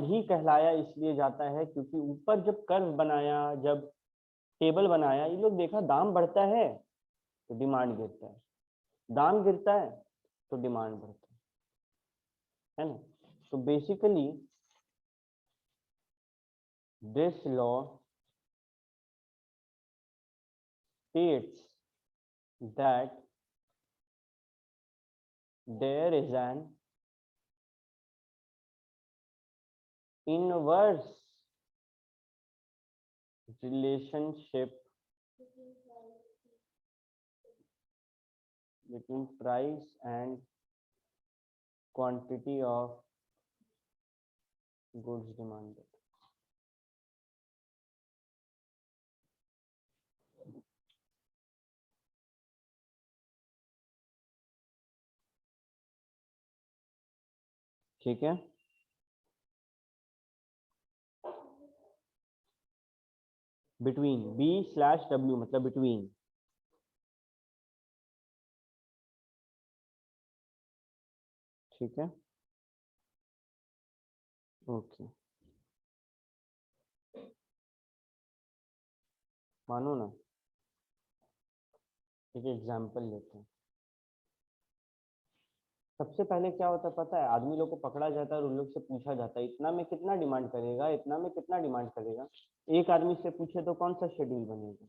ही कहलाया इसलिए जाता है क्योंकि ऊपर जब कर्व बनाया, जब टेबल बनाया, ये लोग देखा दाम बढ़ता है तो डिमांड गिरता है, दाम गिरता है तो डिमांड बढ़ता है ना। तो basically this law states that there is an inverse relationship between price and quantity of goods demanded. ठीक है, बिटवीन B/W मतलब बिटवीन, ठीक है ओके, मानो ना, एक एग्जांपल लेते हैं। सबसे पहले क्या होता है पता है, आदमी लोग को पकड़ा जाता है और उन लोग से पूछा जाता है इतना में कितना डिमांड करेगा, इतना में कितना डिमांड करेगा। एक आदमी से पूछे तो कौन सा शेड्यूल बनेगा?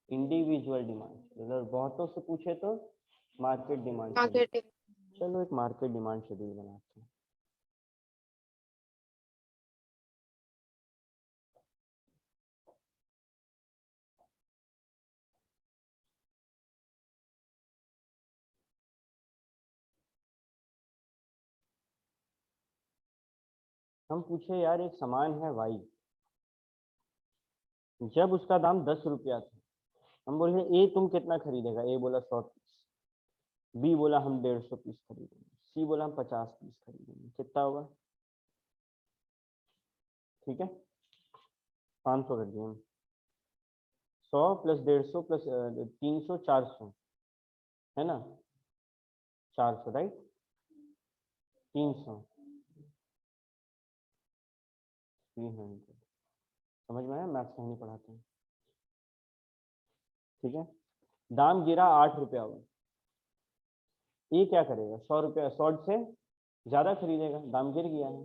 Individual demand. अगर बहुतों से पूछे तो मार्केट डिमांड शेड्यूल। चलो एक मार्केट डिमांड शेड्यूल बनाते हैं। हम पूछे यार एक सामान है वाई, जब उसका दाम 10 रुपया था, हम बोले ए तुम कितना खरीदेगा? ए बोला 100 पीस, बी बोला हम 150 पीस खरीदेंगे, सी बोला हम 50 पीस खरीदेंगे, कितना होगा? ठीक है, 500 कर दिए हम। 100 प्लस 150 प्लस 300, 400 है ना, 400 राइट, 300, 300। समझ में आया, मैथ्स कहीं पढ़ाते हैं। ठीक है, दाम गिरा 8 रुपया हुआ, ये क्या करेगा? 100 रुपया 100 से ज्यादा खरीदेगा, दाम गिर गया है,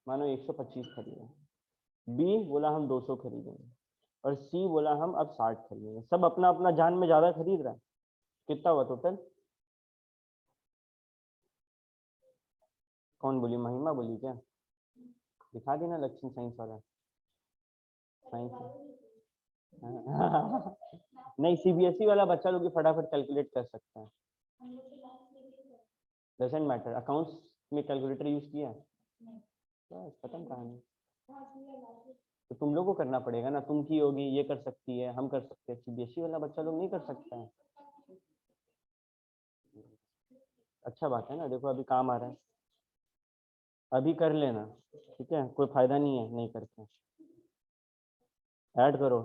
मानो 125 खरीदा। बी बोला हम 200 खरीदेंगे, और सी बोला हम अब 60 खरीदेंगे। सब अपना अपना जान में ज्यादा खरीद रहा है। कितना हुआ टोटल? कौन बोली? महिमा बोली क्या? दिखा देना लक्ष्मी साइंस वाला, साइंस नहीं, सीबीएसई वाला बच्चा लोग फटाफट कैलकुलेट कर सकता है, डजेंट मैटर। अकाउंट्स में कैलकुलेटर यूज किया, बस खत्म कहानी। तो तुम लोग को करना पड़ेगा ना, तुम की होगी, ये कर सकती है, हम कर सकते हैं, सीबीएसई वाला बच्चा लोग नहीं कर सकता है। अच्छा बात है ना, देखो अभी काम आ रहा है, अभी कर लेना, ठीक है, कोई फायदा नहीं है नहीं करके। ऐड करो,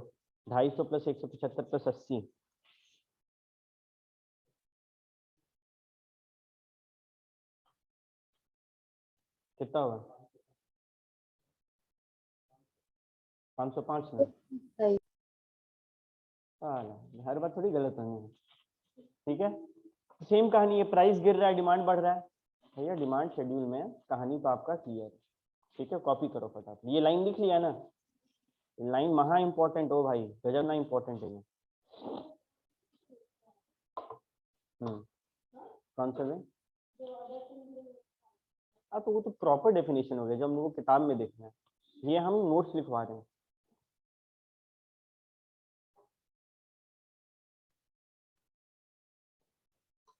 250 प्लस 175 प्लस 80, कितना होगा? 505 में। हर बार थोड़ी गलत होनी है, ठीक है। सेम कहानी है, प्राइस गिर रहा है, डिमांड बढ़ रहा है, भैया डिमांड शेड्यूल में कहानी तो आपका क्लियर है, ठीक है, कॉपी करो फटाफट। ये लाइन लिख लिया ना, लाइन महा इंपॉर्टेंट हो भाई, गजब ना इंपॉर्टेंट है ये। कौन सा में? तो वो तो प्रॉपर डेफिनेशन हो गया जो हम लोग को किताब में देखना है, ये हम नोट्स लिखवा रहे हैं।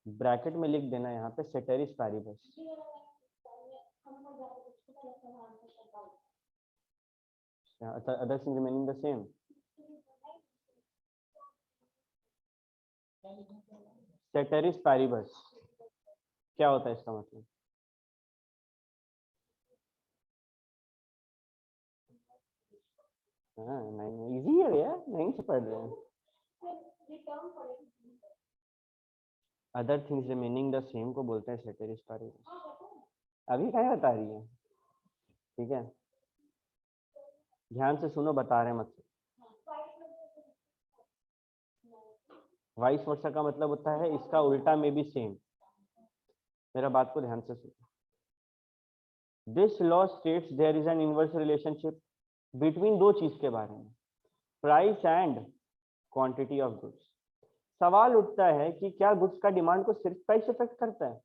ब्रैकेट में लिख देना यहाँ पे ceteris paribus. Other thing remaining the same. Ceteris paribus क्या होता है इसका मतलब? हाँ नहीं, इजी है भैया, नहीं से पढ़ रहे हैं। Other things remaining the same को बोलते हैं सेटेरिस पैरिबस। अभी क्या बता रही है, ठीक है, ध्यान से सुनो, बता रहे मत। वाइस वर्सा का मतलब होता है इसका उल्टा में भी सेम। मेरा बात को ध्यान से सुनो। This law states there is an inverse relationship between दो चीज के बारे में, price and quantity of goods. सवाल उठता है कि क्या गुड्स का डिमांड को सिर्फ प्राइस इफेक्ट करता है?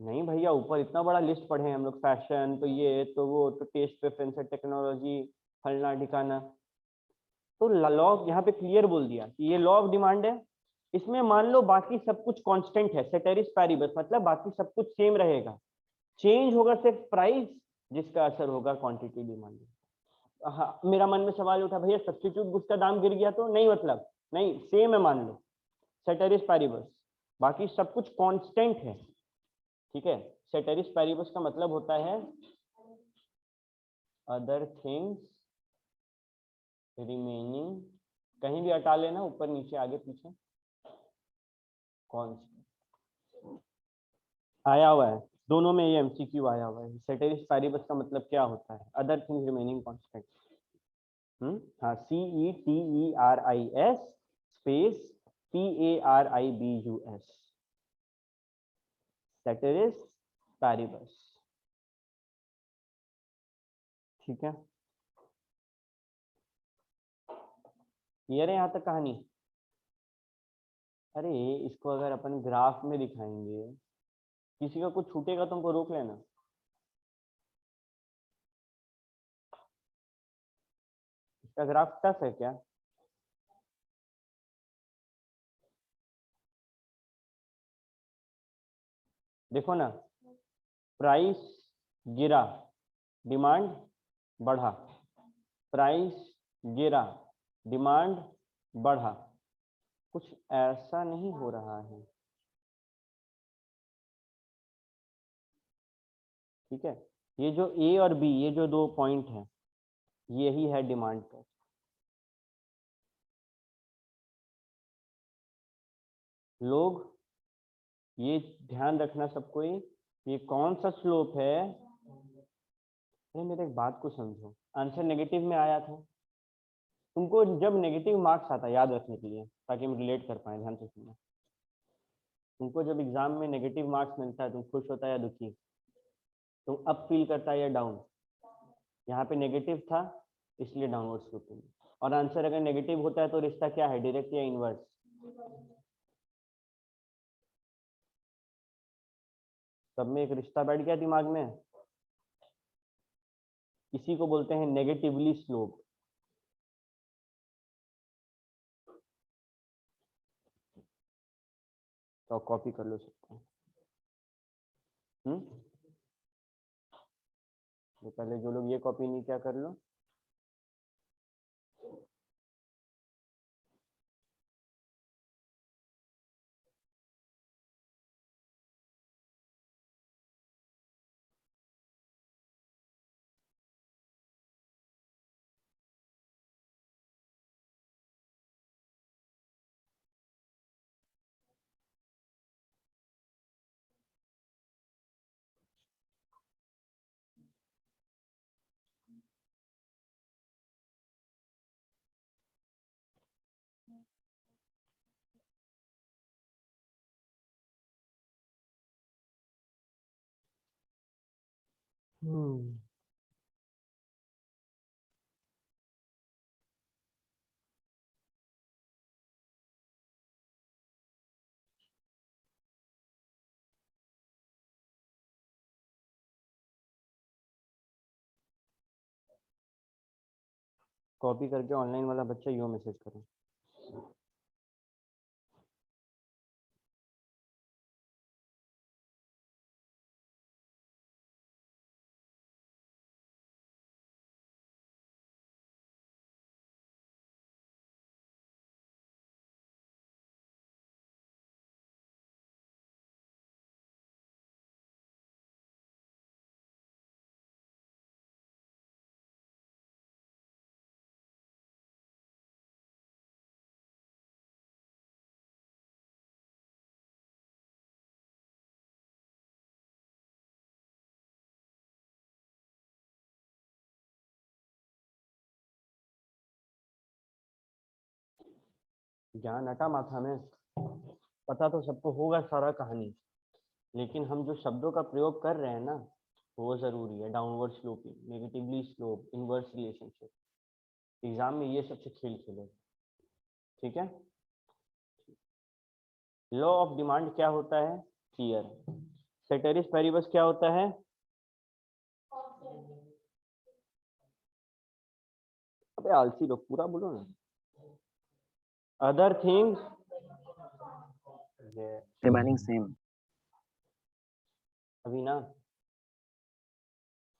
नहीं भैया, ऊपर इतना बड़ा लिस्ट पढ़े हैं हम लोग, फैशन तो ये तो वो तो टेस्ट प्रेफरेंस है, टेक्नोलॉजी फलना ठिकाना। तो लॉ यहाँ पे क्लियर बोल दिया कि ये लॉ ऑफ डिमांड है, इसमें मान लो बाकी सब कुछ कांस्टेंट है, सेटेरिस पैरिबस मतलब बाकी सब कुछ सेम रहेगा, चेंज होगा सिर्फ प्राइस, जिसका असर होगा क्वांटिटी डिमांड। हाँ, मेरा मन में सवाल उठा भैया सब्स्टिट्यूट गुड्स का दाम गिर गया तो नहीं, मतलब नहीं, सेम है मान लो, सेटेरिस पैरिबस, बाकी सब कुछ कांस्टेंट है, ठीक है। सेटेरिस पैरिबस का मतलब होता है अदर थिंग्स रिमेनिंग, कहीं भी हटा लेना, ऊपर नीचे आगे पीछे, कौन आया हुआ है दोनों में, ये एमसीक्यू आया हुआ है। सेटेरिस पैरिबस का मतलब क्या होता है? Other things remaining constant. हाँ, CETERIS स्पेस PARIBUS, सेटेरिस पैरिबस, ठीक है। क्लियर है यहाँ तक कहानी? अरे इसको अगर अपन ग्राफ में दिखाएंगे, किसी का कुछ छूटेगा तो हमको रोक लेना। इसका ग्राफ टफ है क्या? देखो ना, प्राइस गिरा, डिमांड बढ़ा, प्राइस गिरा, डिमांड बढ़ा, कुछ ऐसा नहीं हो रहा है। ठीक है, ये जो ए और बी, ये जो दो पॉइंट है, यही है डिमांड कर्व। लोग ये ध्यान रखना सबको, ये कौन सा स्लोप है। अरे मेरे एक बात को समझो, आंसर नेगेटिव में आया था। तुमको जब नेगेटिव मार्क्स आता है, याद रखने के लिए, ताकि हम रिलेट कर पाए, ध्यान से सुनना। तुमको जब एग्जाम में नेगेटिव मार्क्स मिलता है, तुम खुश होता है या दुखी? तुम अप फील करता है या डाउन? यहाँ पे नेगेटिव था इसलिए डाउनवर्ड स्लोपिंग। और आंसर अगर नेगेटिव होता है तो रिश्ता क्या है, डायरेक्ट या इनवर्स? सब में एक रिश्ता बैठ गया दिमाग में। इसी को बोलते हैं नेगेटिवली स्लोप। तो कॉपी कर लो सबको। तो पहले जो लोग ये कॉपी नहीं क्या कर लो। कॉपी करके ऑनलाइन वाला बच्चा यो मैसेज करो। ज्ञान अटा माथा में, पता तो सबको होगा सारा कहानी, लेकिन हम जो शब्दों का प्रयोग कर रहे हैं ना, वो जरूरी है। Downward sloping, negatively slope, inverse relationship, exam में ये सबसे खेल खेले। ठीक है, लॉ ऑफ डिमांड क्या होता है, क्लियर। सेटेरिस पेरिबस क्या होता है? अबे आलसी लोग, पूरा बोलो ना। Other things remaining same. अभी ना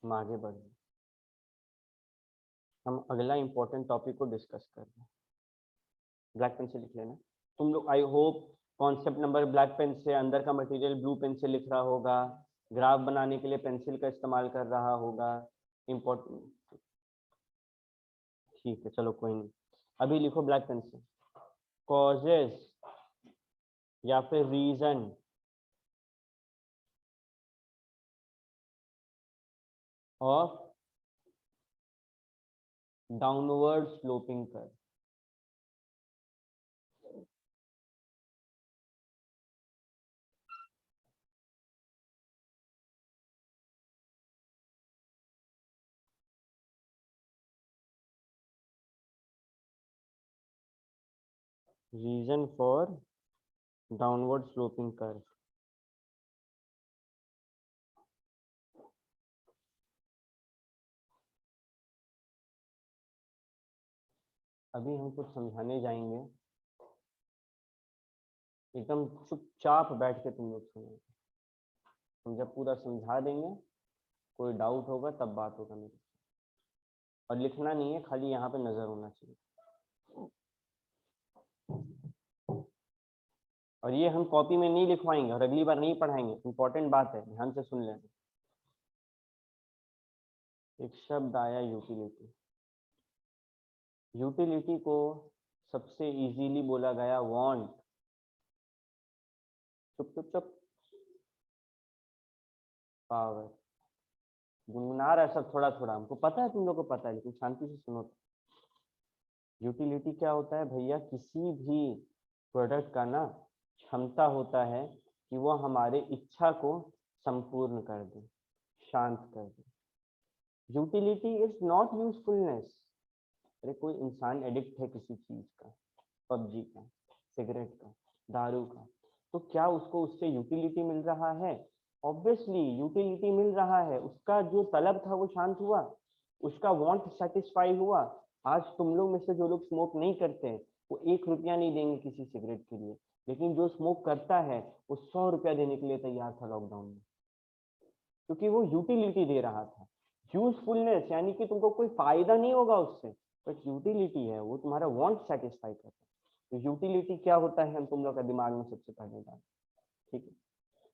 हम आगे बढ़ रहे, हम अगला इंपॉर्टेंट टॉपिक को डिस्कस कर रहे हैं। ब्लैक पेन से लिख लेना तुम लोग। I hope concept number black pen से, अंदर का मटेरियल ब्लू पेन से लिख रहा होगा, ग्राफ बनाने के लिए पेंसिल का इस्तेमाल कर रहा होगा। इम्पोर्टेंट, ठीक है चलो कोई नहीं। अभी लिखो ब्लैक पेन से, कॉजेस या फिर reason of downward sloping curve. Reason for downward sloping curve. अभी हम कुछ समझाने जाएंगे, एकदम चुपचाप बैठ के तुम लोग सुनो। हम जब पूरा समझा देंगे, कोई डाउट होगा तब बात होगा मेरे। और लिखना नहीं है, खाली यहाँ पे नजर होना चाहिए। और ये हम कॉपी में नहीं लिखवाएंगे और अगली बार नहीं पढ़ाएंगे। इंपॉर्टेंट बात है, ध्यान से सुन लेना। एक शब्द आया यूटिलिटी। यूटिलिटी को सबसे इजीली बोला गया वांट। चुप चुप चुप। पावर। गुनगुना रहा है सब थोड़ा थोड़ा, हमको पता है, तुम लोग को पता है, लेकिन शांति से सुनो। यूटिलिटी क्या होता है भैया? किसी भी प्रोडक्ट का ना क्षमता होता है कि वो हमारे इच्छा को संपूर्ण कर दे, शांत कर दे। Utility is not usefulness. अरे कोई इंसान एडिक्ट है किसी चीज का, पबजी का, सिगरेट का, दारू का, तो क्या उसको उससे यूटिलिटी मिल रहा है? ऑब्वियसली यूटिलिटी मिल रहा है। उसका जो तलब था वो शांत हुआ, उसका वांट सेटिस्फाई हुआ। आज तुम लोग में से जो लोग स्मोक नहीं करते हैं वो 1 रुपया नहीं देंगे किसी सिगरेट के लिए, लेकिन जो स्मोक करता है वो 100 रुपया देने के लिए तैयार था लॉकडाउन में, क्योंकि वो यूटिलिटी दे रहा था। यूजफुलनेस यानी कि तुमको कोई फायदा नहीं होगा उससे, बट यूटिलिटी है, वो तुम्हारा वांट सेटिस्फाई करता है। तो यूटिलिटी क्या होता है हम तुम लोग का दिमाग में सबसे पहले डाल। ठीक है,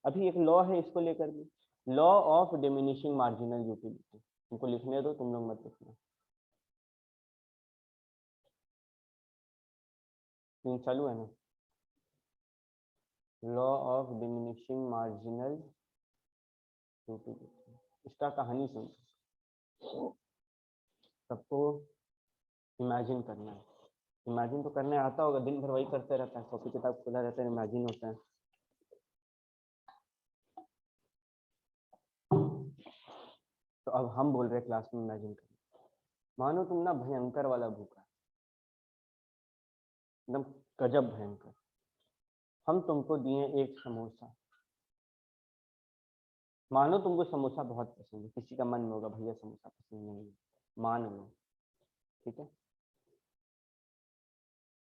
अभी एक लॉ है इसको लेकर भी, law of diminishing marginal utility. तुमको लिखने दो, तुम लोग मत लिखना। चालू है ना? Law of diminishing marginal utility, इसका कहानी सुनो। सबको इमेजिन करना है। इमेजिन तो करने आता होगा, दिन भर वही करते रहता है, कॉपी किताब खुला रहता है, इमेजिन होता है। तो अब हम बोल रहे हैं क्लास में इमेजिन करना। मानो तुम ना भयंकर वाला भूखा, एकदम गजब भयंकर, हम तुमको दिए एक समोसा। मानो तुमको समोसा बहुत पसंद है, किसी का मन में होगा भैया समोसा पसंद नहीं है, मान लो, ठीक है।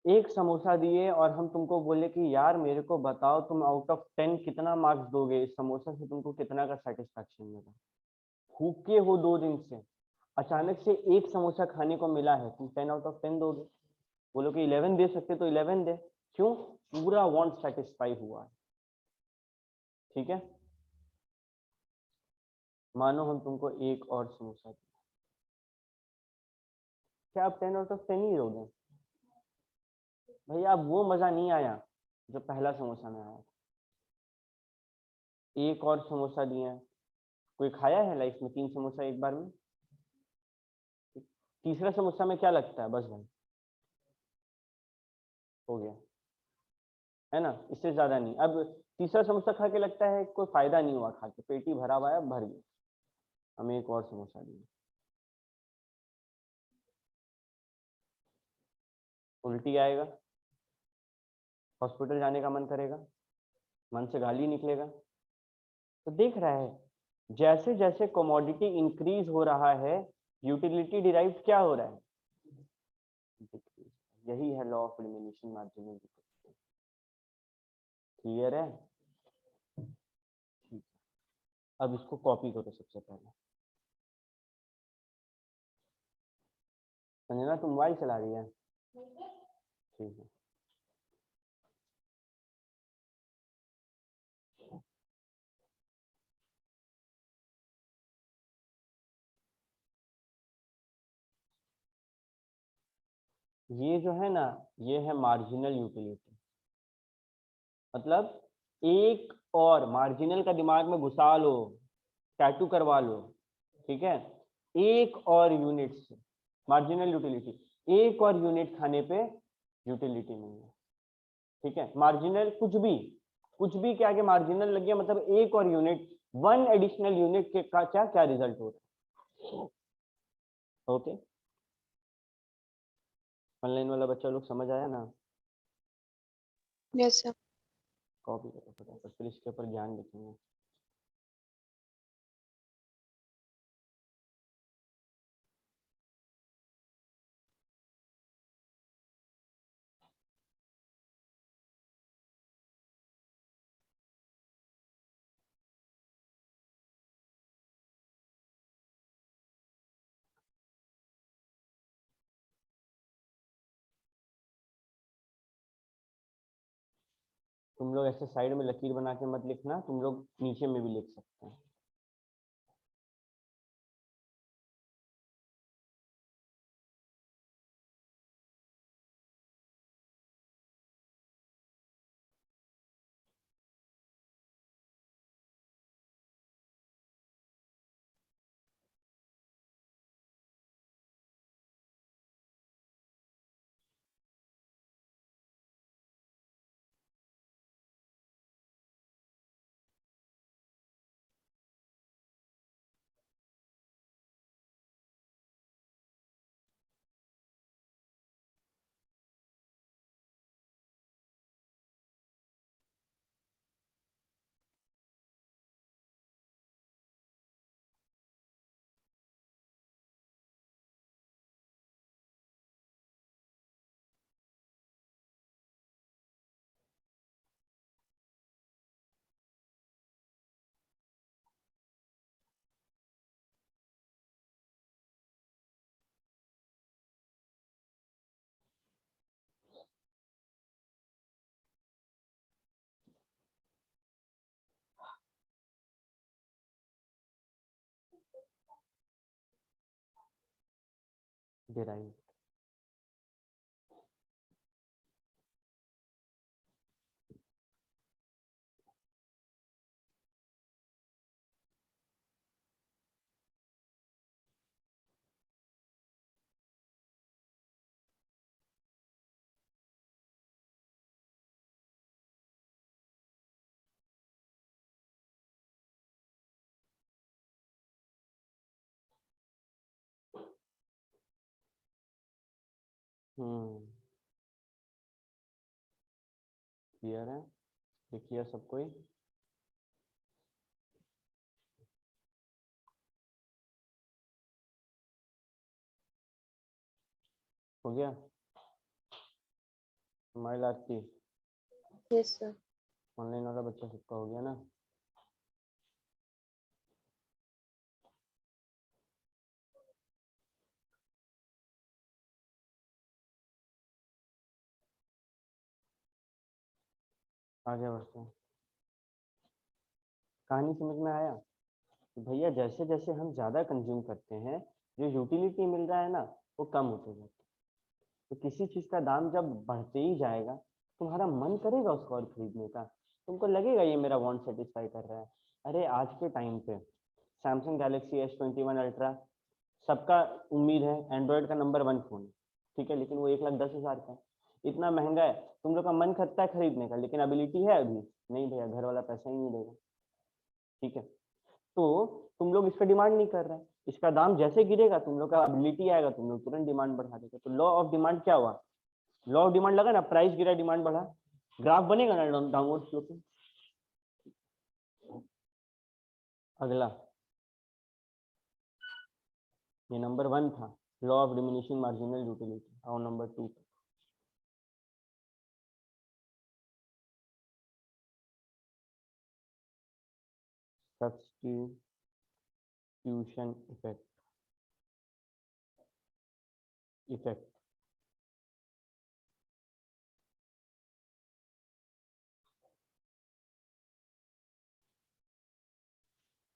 एक समोसा दिए और हम तुमको बोले कि यार मेरे को बताओ तुम आउट ऑफ 10 कितना मार्क्स दोगे, इस समोसा से तुमको कितना का सेटिस्फैक्शन मिला। भूखे हो 2 दिन से, अचानक से एक समोसा खाने को मिला है, तुम 10 आउट ऑफ 10 दोगे? बोलो कि 11 दे सकते तो 11 दे। क्यों? पूरा वांट सेटिस्फाई हुआ है। ठीक है, मानो हम तुमको एक और समोसा दें, क्या आप 10 आउट ऑफ 10 ही दोगे? भैया अब वो मजा नहीं आया जो पहला समोसा में आया। एक और समोसा दिया, कोई खाया है लाइफ में 3 समोसा एक बार में? तीसरा समोसा में क्या लगता है? बस भाई हो गया, है ना, इससे ज्यादा नहीं। अब तीसरा समोसा खा के लगता है कोई फायदा नहीं हुआ, खा के पेट ही भरा हुआ है, भर गया, हमें एक और समोसा दिया। उल्टी आएगा, हॉस्पिटल जाने का मन करेगा, मन से गाली निकलेगा। तो देख रहा है जैसे जैसे कमोडिटी इंक्रीज हो रहा है, यूटिलिटी डिराइव क्या हो रहा है? यही है law of diminishing marginal. Clear है? ठीक, अब इसको कॉपी करो सबसे पहले। संजना तुम मोबाइल चला रही है? ठीक है, ये जो है ना, ये है मार्जिनल यूटिलिटी। मतलब एक और मार्जिनल का दिमाग में घुसा लो, टैटू करवा लो, ठीक है। एक और यूनिट से मार्जिनल यूटिलिटी, एक और यूनिट खाने पे यूटिलिटी नहीं है, ठीक है। मार्जिनल कुछ भी के आगे मार्जिनल लग गया मतलब एक और यूनिट, वन एडिशनल यूनिट के का क्या क्या रिजल्ट हो रहा है। ओके, ऑनलाइन वाला बच्चा लोग समझ आया ना? Yes sir. कॉपी करो फटाफट, फिर इसके ऊपर ज्ञान लिखेंगे। तुम लोग ऐसे साइड में लकीर बना के मत लिखना, तुम लोग नीचे में भी लिख सकते हैं। डिराइव्ड। क्लियर है? देखिए सब कोई, हो गया हमारी लाती? Yes sir. ऑनलाइन वाला बच्चा सबका हो गया ना? आगे बढ़ते हैं। कहानी समझ में आया? भैया जैसे जैसे हम ज़्यादा कंज्यूम करते हैं, जो यूटिलिटी मिल रहा है ना वो कम होते जाता है। तो किसी चीज़ का दाम जब बढ़ते ही जाएगा, तुम्हारा मन करेगा उसको और खरीदने का, तुमको लगेगा ये मेरा वांट सेटिस्फाई कर रहा है। अरे आज के टाइम पे सैमसंग गैलेक्सी S21 अल्ट्रा सबका उम्मीद है एंड्रॉयड का नंबर 1 फोन, ठीक है, लेकिन वो 1,10,000 का है, इतना महंगा है। तुम लोग का मन करता है खरीदने का, लेकिन एबिलिटी है अभी नहीं भैया, घर वाला पैसा ही नहीं देगा, ठीक है। तो तुम लोग इसका डिमांड नहीं कर रहे हैं, इसका दाम जैसे गिरेगा तुम लोग का एबिलिटी आएगा, तुम लोग तुरंत डिमांड बढ़ा देगा। तो लॉ ऑफ डिमांड क्या हुआ? लॉ ऑफ डिमांड लगा ना, प्राइस गिरा डिमांड बढ़ा, ग्राफ बनेगा ना डाउनवर्ड स्लोपिंग। अगला ये नंबर 1 था, law of diminishing marginal utility. और नंबर 2 सब्स्टिट्यूशन इफेक्ट।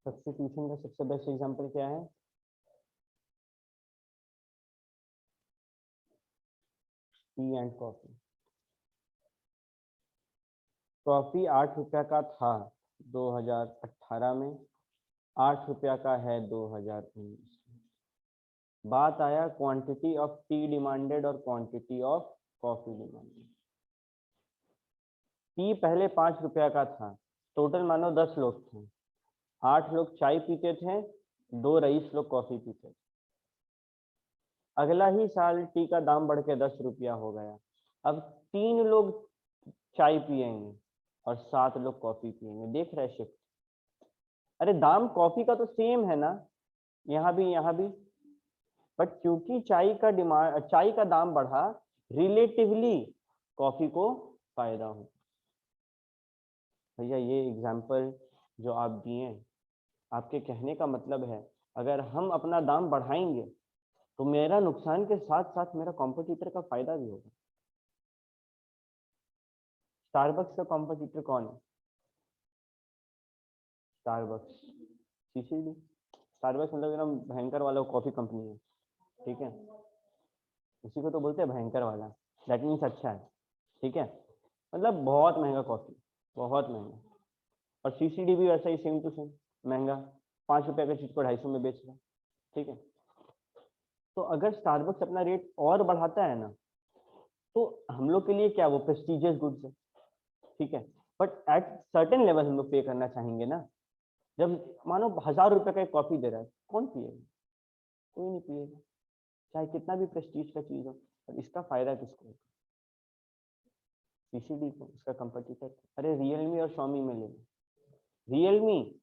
सब्स्टिट्यूशन का सबसे बेस्ट एग्जांपल क्या है? T and coffee. कॉफी 8 रुपया का था 2018 में, 8 रुपया का है 2019। बात आया क्वांटिटी ऑफ टी डिमांडेड और quantity of coffee demanded. T पहले 5 रुपया का था, टोटल मानो 10 लोग थे, 8 लोग चाय पीते थे, 2 रईस लोग कॉफी पीते थे। अगला ही साल टी का दाम बढ़ के 10 रुपया हो गया, अब 3 लोग चाय पियेंगे और 7 लोग कॉफी पियेंगे। देख रहे शिफ्ट? अरे दाम कॉफी का तो सेम है ना, यहाँ भी, बट क्योंकि चाय का दाम बढ़ा, रिलेटिवली कॉफी को फायदा हो। भैया ये एग्जाम्पल जो आप दिए, आपके कहने का मतलब है अगर हम अपना दाम बढ़ाएंगे तो मेरा नुकसान के साथ साथ मेरा कॉम्पिटिटर का फायदा भी होगा। स्टारबक्स का कॉम्पिटिटर कौन है? Starbucks, CCD. स्टारबक्स मतलब एकदम भयंकर वाला कॉफी कंपनी है, ठीक है, उसी को तो बोलते हैं भयंकर वाला, दैट मीन्स अच्छा है, ठीक है, मतलब बहुत महंगा कॉफी, बहुत महंगा। और सीसीडी भी वैसा ही सेम टू सेम महंगा, 5 रुपये का चीज को 250 में बेच रहा है, ठीक है। तो अगर स्टारबक्स अपना रेट और बढ़ाता है ना, तो हम लोग के लिए क्या वो प्रेस्टिजियस गुड्स है, ठीक है, बट एट सर्टेन लेवल हम लोग पे करना चाहेंगे ना। जब मानो 1000 रुपये का एक कॉफी दे रहा है, कौन पिएगा? कोई नहीं पिएगा, चाहे कितना भी प्रेस्टीज का चीज हो, और इसका फायदा किसको? सीसीडी को, उसका कंपटीटर। अरे रियलमी और शॉमी में ले लो, रियलमी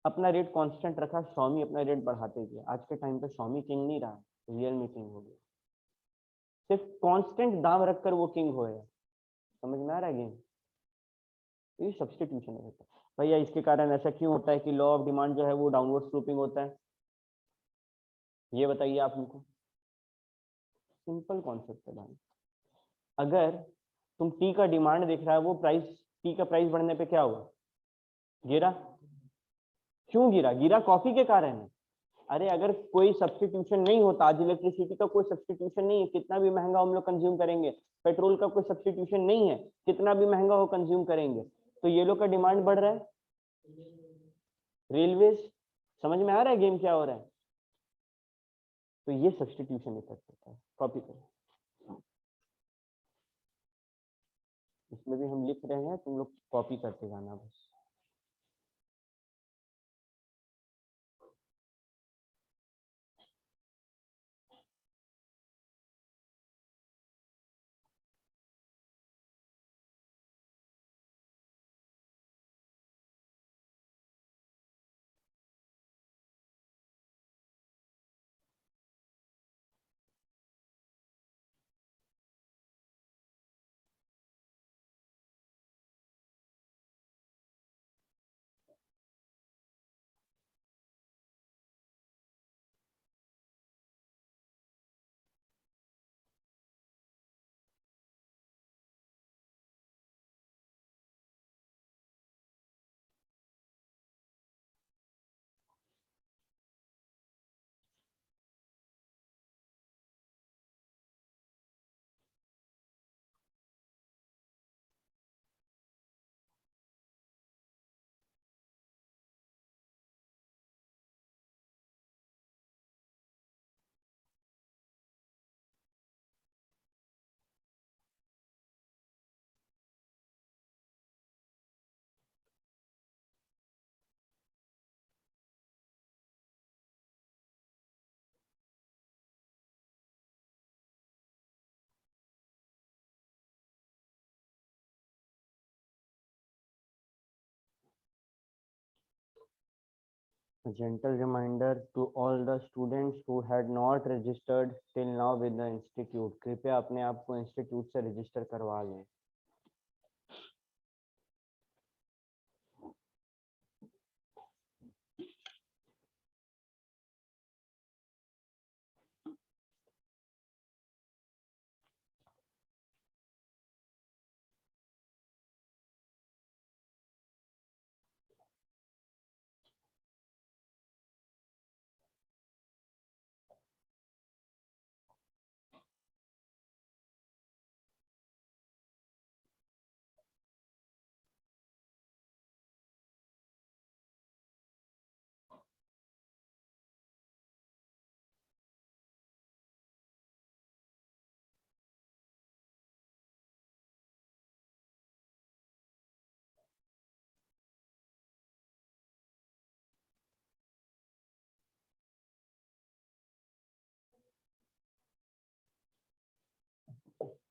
अपना रेट कांस्टेंट रखा, शॉमी अपना रेट बढ़ाते गया, आज के टाइम पे शॉमी किंग नहीं रहा, रियलमी किंग हो गया। सिर्फ कांस्टेंट दाम रखकर वो किंग होएगा। समझ में आ रहा है गेम? ये सब्स्टिट्यूशन है भैया। इसके कारण ऐसा क्यों होता है कि लॉ ऑफ डिमांड जो है वो डाउनवर्ड स्लोपिंग होता है? ये बताइए आप हमको। सिंपल कॉन्सेप्ट है भाई, अगर तुम टी का डिमांड देख रहा है, वो प्राइस, टी का प्राइस बढ़ने पे क्या हुआ? गिरा। क्यों गिरा? गिरा कॉफी के कारण है। अरे अगर कोई सब्स्टिट्यूशन नहीं होता, आज इलेक्ट्रिसिटी का कोई सब्स्टिट्यूशन नहीं है, कितना भी महंगा हम लोग कंज्यूम करेंगे, पेट्रोल का कोई सब्स्टिट्यूशन नहीं है, कितना भी महंगा हो कंज्यूम करेंगे, तो ये लोग का डिमांड बढ़ रहा है। रेलवेज, समझ में आ रहा है गेम क्या हो रहा है? तो ये सब्स्टिट्यूशन इफेक्ट होता है। कॉपी करो, इसमें भी हम लिख रहे हैं, तुम लोग कॉपी करते जाना बस। A gentle reminder to all the students who had not registered till now with the institute, कृपया अपने आप को इंस्टीट्यूट से रजिस्टर करवा लें।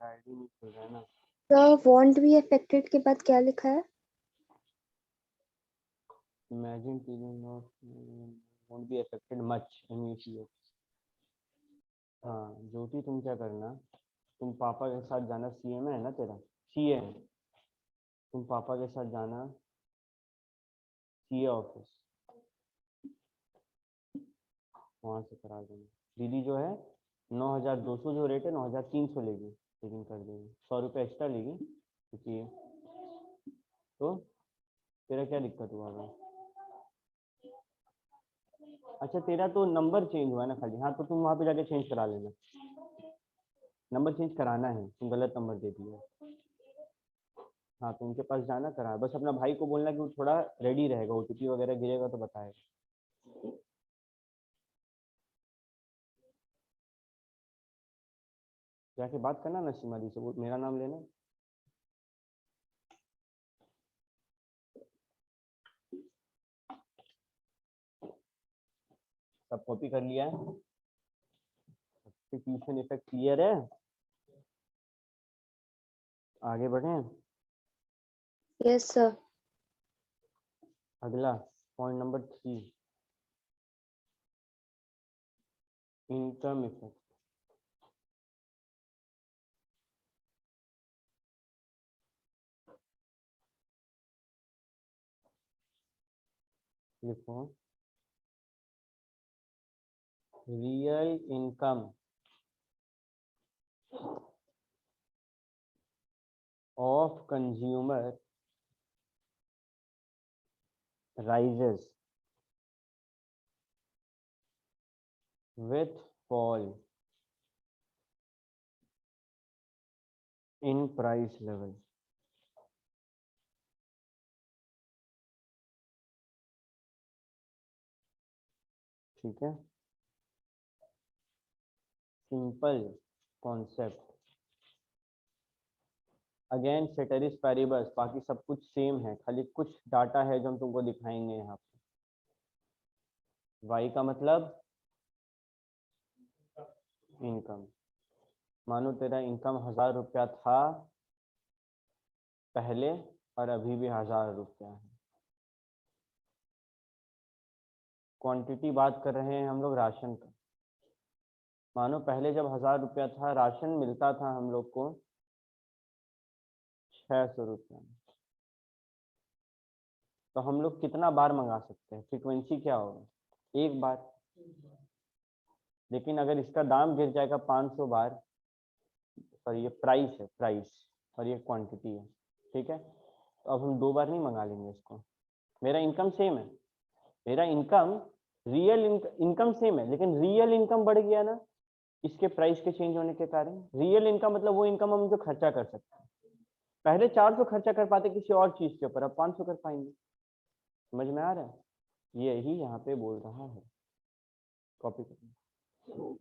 आईडी नहीं खुल रहा है ना। सर वॉन्ट बी अफेक्टेड के बाद क्या लिखा है? Imagine feeling not won't be affected much immediately। हाँ ज्योति, तुम क्या करना, तुम पापा के साथ जाना, सीए में है ना तेरा, सीए है, तुम पापा के साथ जाना सीए ऑफिस, वहां से करा देना। दीदी जो है 9,200 जो रेट है 9,300 लेगी, लेकिन कर देगी, 100 रुपये एक्स्ट्रा लेगी क्योंकि तो तेरा क्या दिक्कत हुआ है? अच्छा तेरा तो नंबर चेंज हुआ है ना खाली, हाँ तो तुम वहाँ पे जाके चेंज करा लेना, नंबर चेंज कराना है, तुम गलत नंबर दे दिए। हाँ तो उनके पास जाना, करा, बस अपना भाई को बोलना कि वो थोड़ा रेडी रहेगा, ओटीपी वगैरह गिरेगा तो बताएगा। जाके बात करना ना सीमा दी से, वो मेरा नाम लेना। सब कॉपी कर लिया है, सब्स्टिट्यूशन इफेक्ट क्लियर है, आगे बढ़े। Yes sir. अगला पॉइंट नंबर 3, इनकम इफेक्ट। लिखो, real income of consumer rises with fall in price level. ठीक है, सिंपल कॉन्सेप्ट। अगेन सेटरिस पैरिबस, बाकी सब कुछ सेम है, खाली कुछ डाटा है जो हम तुमको दिखाएंगे यहाँ पे। वाई का मतलब इनकम। मानो तेरा इनकम 1000 रुपया था पहले और अभी भी 1000 रुपया है। क्वांटिटी बात कर रहे हैं हम लोग राशन का। मानो पहले जब 1000 रुपया था, राशन मिलता था हम लोग को 600 रुपया में, तो हम लोग कितना बार मंगा सकते हैं? फ्रीक्वेंसी क्या होगा? एक बार। लेकिन अगर इसका दाम गिर जाएगा 500 बार, सॉरी ये प्राइस है, प्राइस, और ये क्वांटिटी है, ठीक है, तो अब हम 2 बार नहीं मंगा लेंगे इसको। मेरा इनकम सेम है, मेरा इनकम रियल इनकम सेम है, लेकिन रियल इनकम बढ़ गया ना इसके प्राइस के चेंज होने के कारण। रियल इनकम मतलब वो इनकम हम जो खर्चा कर सकते हैं। पहले 400 खर्चा कर पाते किसी और चीज के ऊपर, अब 500 कर पाएंगे। समझ में आ रहा है? यही यहाँ पे बोल रहा है। कॉपी करना।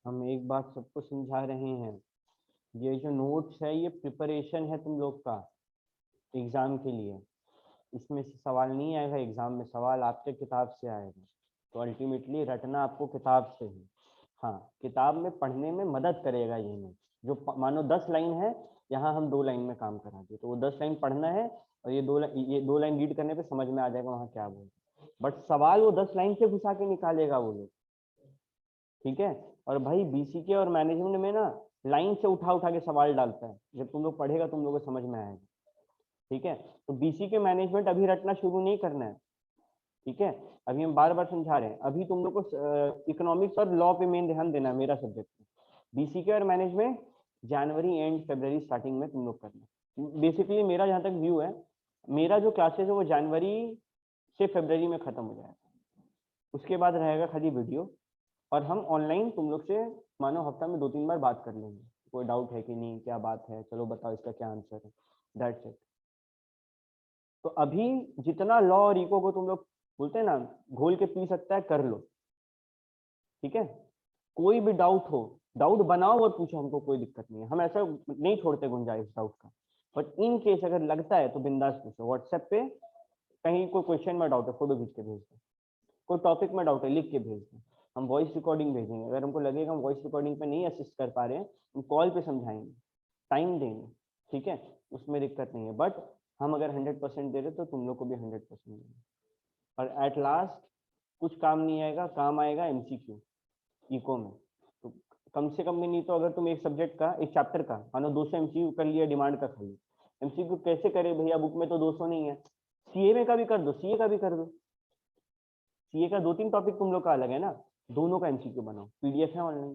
हम एक बात सबको समझा रहे हैं, ये जो नोट्स है ये प्रिपरेशन है तुम लोग का एग्जाम के लिए। इसमें से सवाल नहीं आएगा एग्जाम में, सवाल आपके किताब से आएगा। तो अल्टीमेटली रटना आपको किताब से है। हाँ, किताब में पढ़ने में मदद करेगा ये नोट। जो मानो 10 लाइन है, यहाँ हम 2 लाइन में काम करा दिए, तो वो 10 लाइन पढ़ना है और ये 2 लाइन रीड करने पे समझ में आ जाएगा वहाँ क्या बोल। बट सवाल वो 10 लाइन से घुसा के निकालेगा वो लोग, ठीक है। और भाई बीसीके और मैनेजमेंट में ना लाइन से उठा उठा के सवाल डालता है, जब तुम लोग पढ़ेगा तुम लोगों को समझ में आएगा, ठीक है। तो बीसीके मैनेजमेंट अभी रटना शुरू नहीं करना है, ठीक है। अभी हम बार बार समझा रहे हैं, अभी तुम लोग को इकोनॉमिक्स और लॉ पे मेन ध्यान देना है, मेरा सब्जेक्ट। बीसीके और management January and February starting में तुम लोग करना। बेसिकली मेरा जहाँ तक व्यू है, मेरा जो क्लासेस है वो जनवरी से फरवरी में खत्म हो जाएगा। उसके बाद रहेगा खाली वीडियो, और हम ऑनलाइन तुम लोग से मानो हफ्ता में 2-3 बार बात कर लेंगे। कोई डाउट है कि नहीं, क्या बात है, चलो बताओ इसका क्या आंसर है, दैट्स इट। तो अभी जितना लॉ और इको को तुम लोग बोलते हैं ना घोल के पी सकता है, कर लो, ठीक है। कोई भी डाउट हो, डाउट बनाओ और पूछो, हमको कोई दिक्कत नहीं है, हम ऐसा नहीं छोड़ते गुंजाइश डाउट का। बट इन केस अगर लगता है तो बिंदास पूछो। व्हाट्सएप पे कहीं कोई क्वेश्चन में डाउट है, फोटो खींच के भेज दो। कोई टॉपिक में डाउट है, लिख के भेज दो। हम वॉइस रिकॉर्डिंग भेजेंगे, अगर हमको लगेगा हम वॉइस रिकॉर्डिंग पे नहीं असिस्ट कर पा रहे हैं, हम कॉल पे समझाएंगे, टाइम देंगे, ठीक है, उसमें दिक्कत नहीं है। बट हम अगर 100% दे रहे तो तुम लोग को भी 100% देंगे। और एट लास्ट कुछ काम नहीं आएगा, काम आएगा एमसीक्यू इको में। तो कम से कम भी नहीं तो अगर तुम एक सब्जेक्ट का, एक चैप्टर का मानो 200 एमसीक्यू कर लिया डिमांड का, खाली एमसीक्यू कैसे करे भैया, बुक में तो 200 नहीं है, सीए में का भी कर दो, सीए का भी कर दो। सीए का 2-3 टॉपिक तुम लोग का अलग है ना, दोनों का एमसीक्यू बनाओ, पीडीएफ है ऑनलाइन,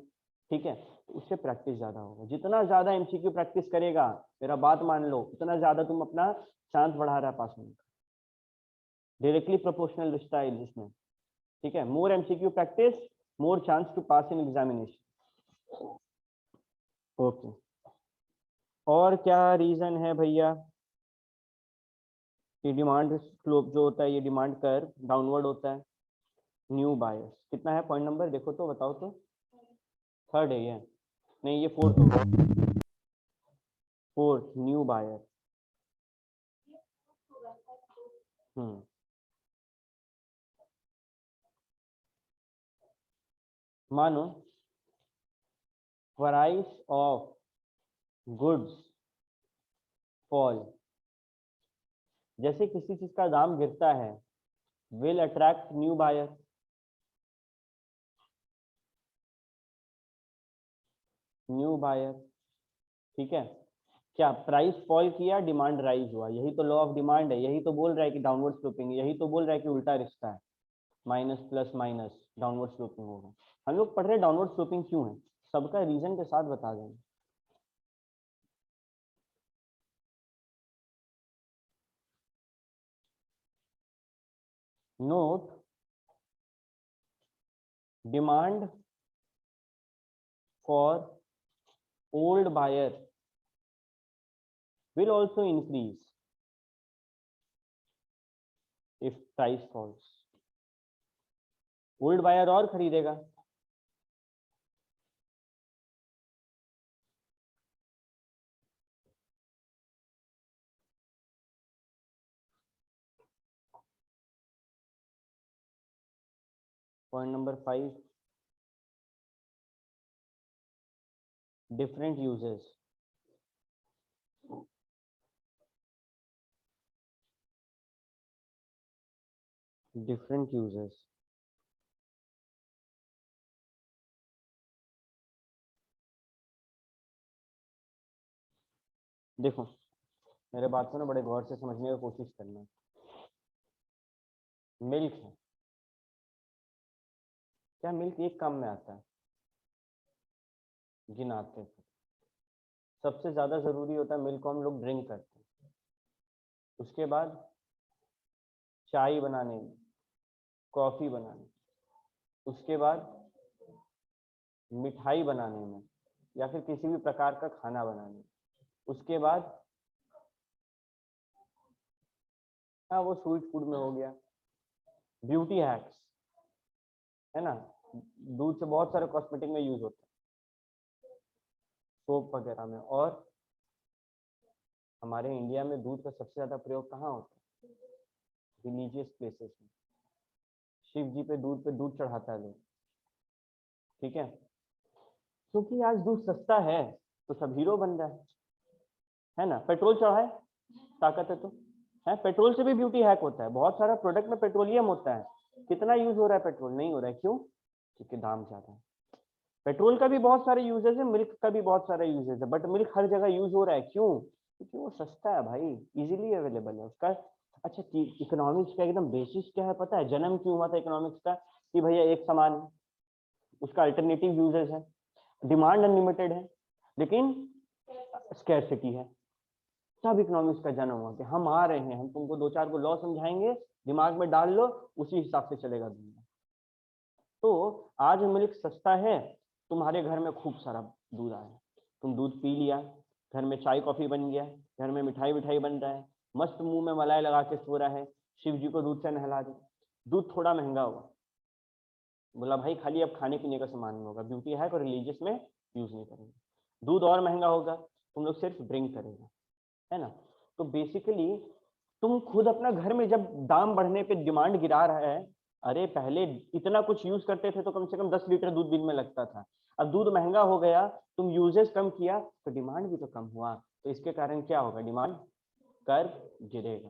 ठीक है। उससे प्रैक्टिस ज्यादा होगा, जितना ज्यादा एमसीक्यू प्रैक्टिस करेगा, मेरा बात मान लो, उतना ज्यादा तुम अपना चांस बढ़ा रहा पास होने का। डायरेक्टली प्रोपोर्शनल रिश्ता है इसमें, ठीक है। More MCQ practice, more chance to pass in examination. Okay, और क्या रीजन है भैया? ये डिमांड स्लोप जो होता है, ये डिमांड कर डाउनवर्ड होता है। न्यू बायर्स कितना है पॉइंट नंबर, देखो तो बताओ तो। 3rd है ये, नहीं ये 4th होगा। 4th new buyer. मानो प्राइस ऑफ गुड्स फॉल, जैसे किसी चीज का दाम गिरता है will attract new buyer. New buyer, ठीक है। क्या प्राइस फॉल किया, डिमांड राइज हुआ, यही तो लॉ ऑफ डिमांड है, यही तो बोल रहा है कि डाउनवर्ड स्लोपिंग, यही तो बोल रहा है कि उल्टा रिश्ता है, minus plus minus downward sloping होगा। हम लोग पढ़ रहे डाउनवर्ड स्लोपिंग क्यों है, सबका रीजन के साथ बता देंगे। Note, demand for old buyer will also increase if price falls. old buyer और खरीदेगा, point number 5, different uses. different uses. देखो मेरे बात को ना बड़े गौर से समझने की कोशिश करना। मिल्क है, क्या मिल्क एक काम में आता है, गिनाते हैं। सबसे ज्यादा जरूरी होता है मिल्क को हम लोग ड्रिंक करते हैं, उसके बाद चाय बनाने में, कॉफी बनाने, उसके बाद मिठाई बनाने में या फिर किसी भी प्रकार का खाना बनाने में, उसके बाद हाँ वो स्वीट फूड में हो गया। ब्यूटी हैक्स है ना, दूध से बहुत सारे कॉस्मेटिक में यूज होता है, सोप वगैरह में। और हमारे इंडिया में दूध का सबसे ज्यादा प्रयोग कहाँ होता है, रिलीजियस प्लेसेस में। शिव जी पे दूध चढ़ाता है लोग, ठीक है, क्योंकि आज दूध सस्ता है तो सब हीरो बन रहा है ना। पेट्रोल चढ़ाए, ताकत है तो है, पेट्रोल से भी ब्यूटी हैक होता है, बहुत सारा प्रोडक्ट में पेट्रोलियम होता है। कितना यूज हो रहा है पेट्रोल, नहीं हो रहा है, क्यों, क्योंकि दाम ज्यादा है। पेट्रोल का भी बहुत सारे यूजेस है, मिल्क का भी बहुत सारे यूजेस है, बट मिल्क हर जगह यूज हो रहा है, क्यों, क्योंकि वो सस्ता है भाई, इजीली अवेलेबल है उसका। अच्छा इकोनॉमिक्स का एकदम बेसिस क्या है पता है, जन्म क्यों हुआ था इकोनॉमिक्स का, कि भैया एक सामान है, उसका अल्टरनेटिव यूजेस है, डिमांड अनलिमिटेड है लेकिन स्कैरसिटी है, तब इकोनॉमिक्स का जन्म हुआ कि हम आ रहे हैं, हम तुमको दो चार को लॉ समझाएंगे, दिमाग में डाल लो, उसी हिसाब से चलेगा दुनिया। तो आज मिल्क सस्ता है, तुम्हारे घर में खूब सारा दूध आया, तुम दूध पी लिया, घर में चाय कॉफी बन गया, घर में मिठाई विठाई बन रहा है, मस्त मुंह में मलाई लगा के सो रहा है, शिव जी को दूध से नहला दे। दूध थोड़ा महंगा हुआ, बोला भाई खाली अब खाने पीने का सामान में होगा, ब्यूटी है और रिलीजियस में यूज नहीं करेंगे। दूध और महंगा होगा, तुम लोग सिर्फ ड्रिंक करेगा, है ना। तो बेसिकली तुम खुद अपना घर में जब दाम बढ़ने पे डिमांड गिरा रहा है, अरे पहले इतना कुछ यूज करते थे तो कम से कम 10 लीटर दूध दिन में लगता था, अब दूध महंगा हो गया, तुम यूजेस कम किया तो डिमांड भी तो कम हुआ, तो इसके कारण क्या होगा, डिमांड कर्व गिरेगा।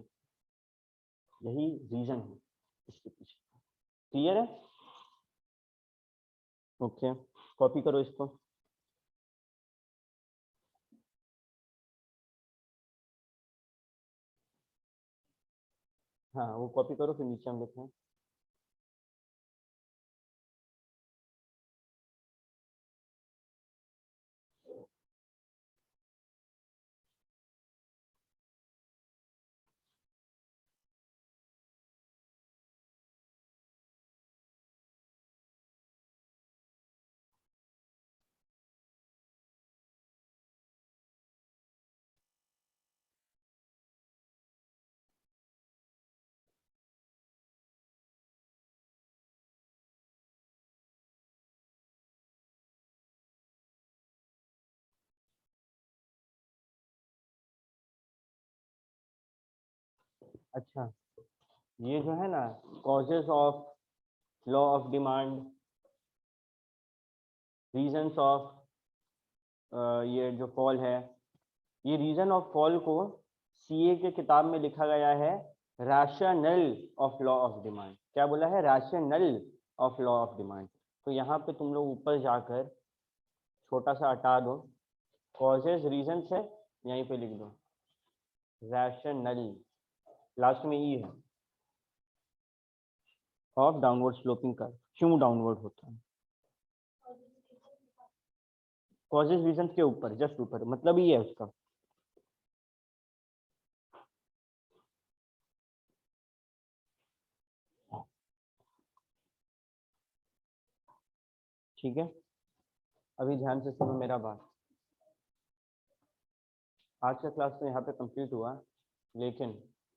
यही रीजन है इसके पीछे, क्लियर है। ओके, कॉपी करो इसको। हाँ वो कॉपी करो, फिर नीचे हम लिखें। अच्छा, ये जो है ना causes of law of demand, reasons of ये जो फॉल है, ये रीजन ऑफ फॉल को सीए के किताब में लिखा गया है rational of law of demand. क्या बोला है? Rational of law of demand. तो यहाँ पे तुम लोग ऊपर जाकर छोटा सा हटा दो, कॉजेज रीजंस है, यहीं पे लिख दो रैशनल, लास्ट में ई है, ऑफ डाउनवर्ड स्लोपिंग कर्व। क्यों डाउनवर्ड होता है? कॉजेज रीजंस के ऊपर, जस्ट ऊपर, मतलब ही है उसका। ठीक है, अभी ध्यान से सुनो मेरा बात। आज का क्लास तो यहाँ पे कंप्लीट हुआ, लेकिन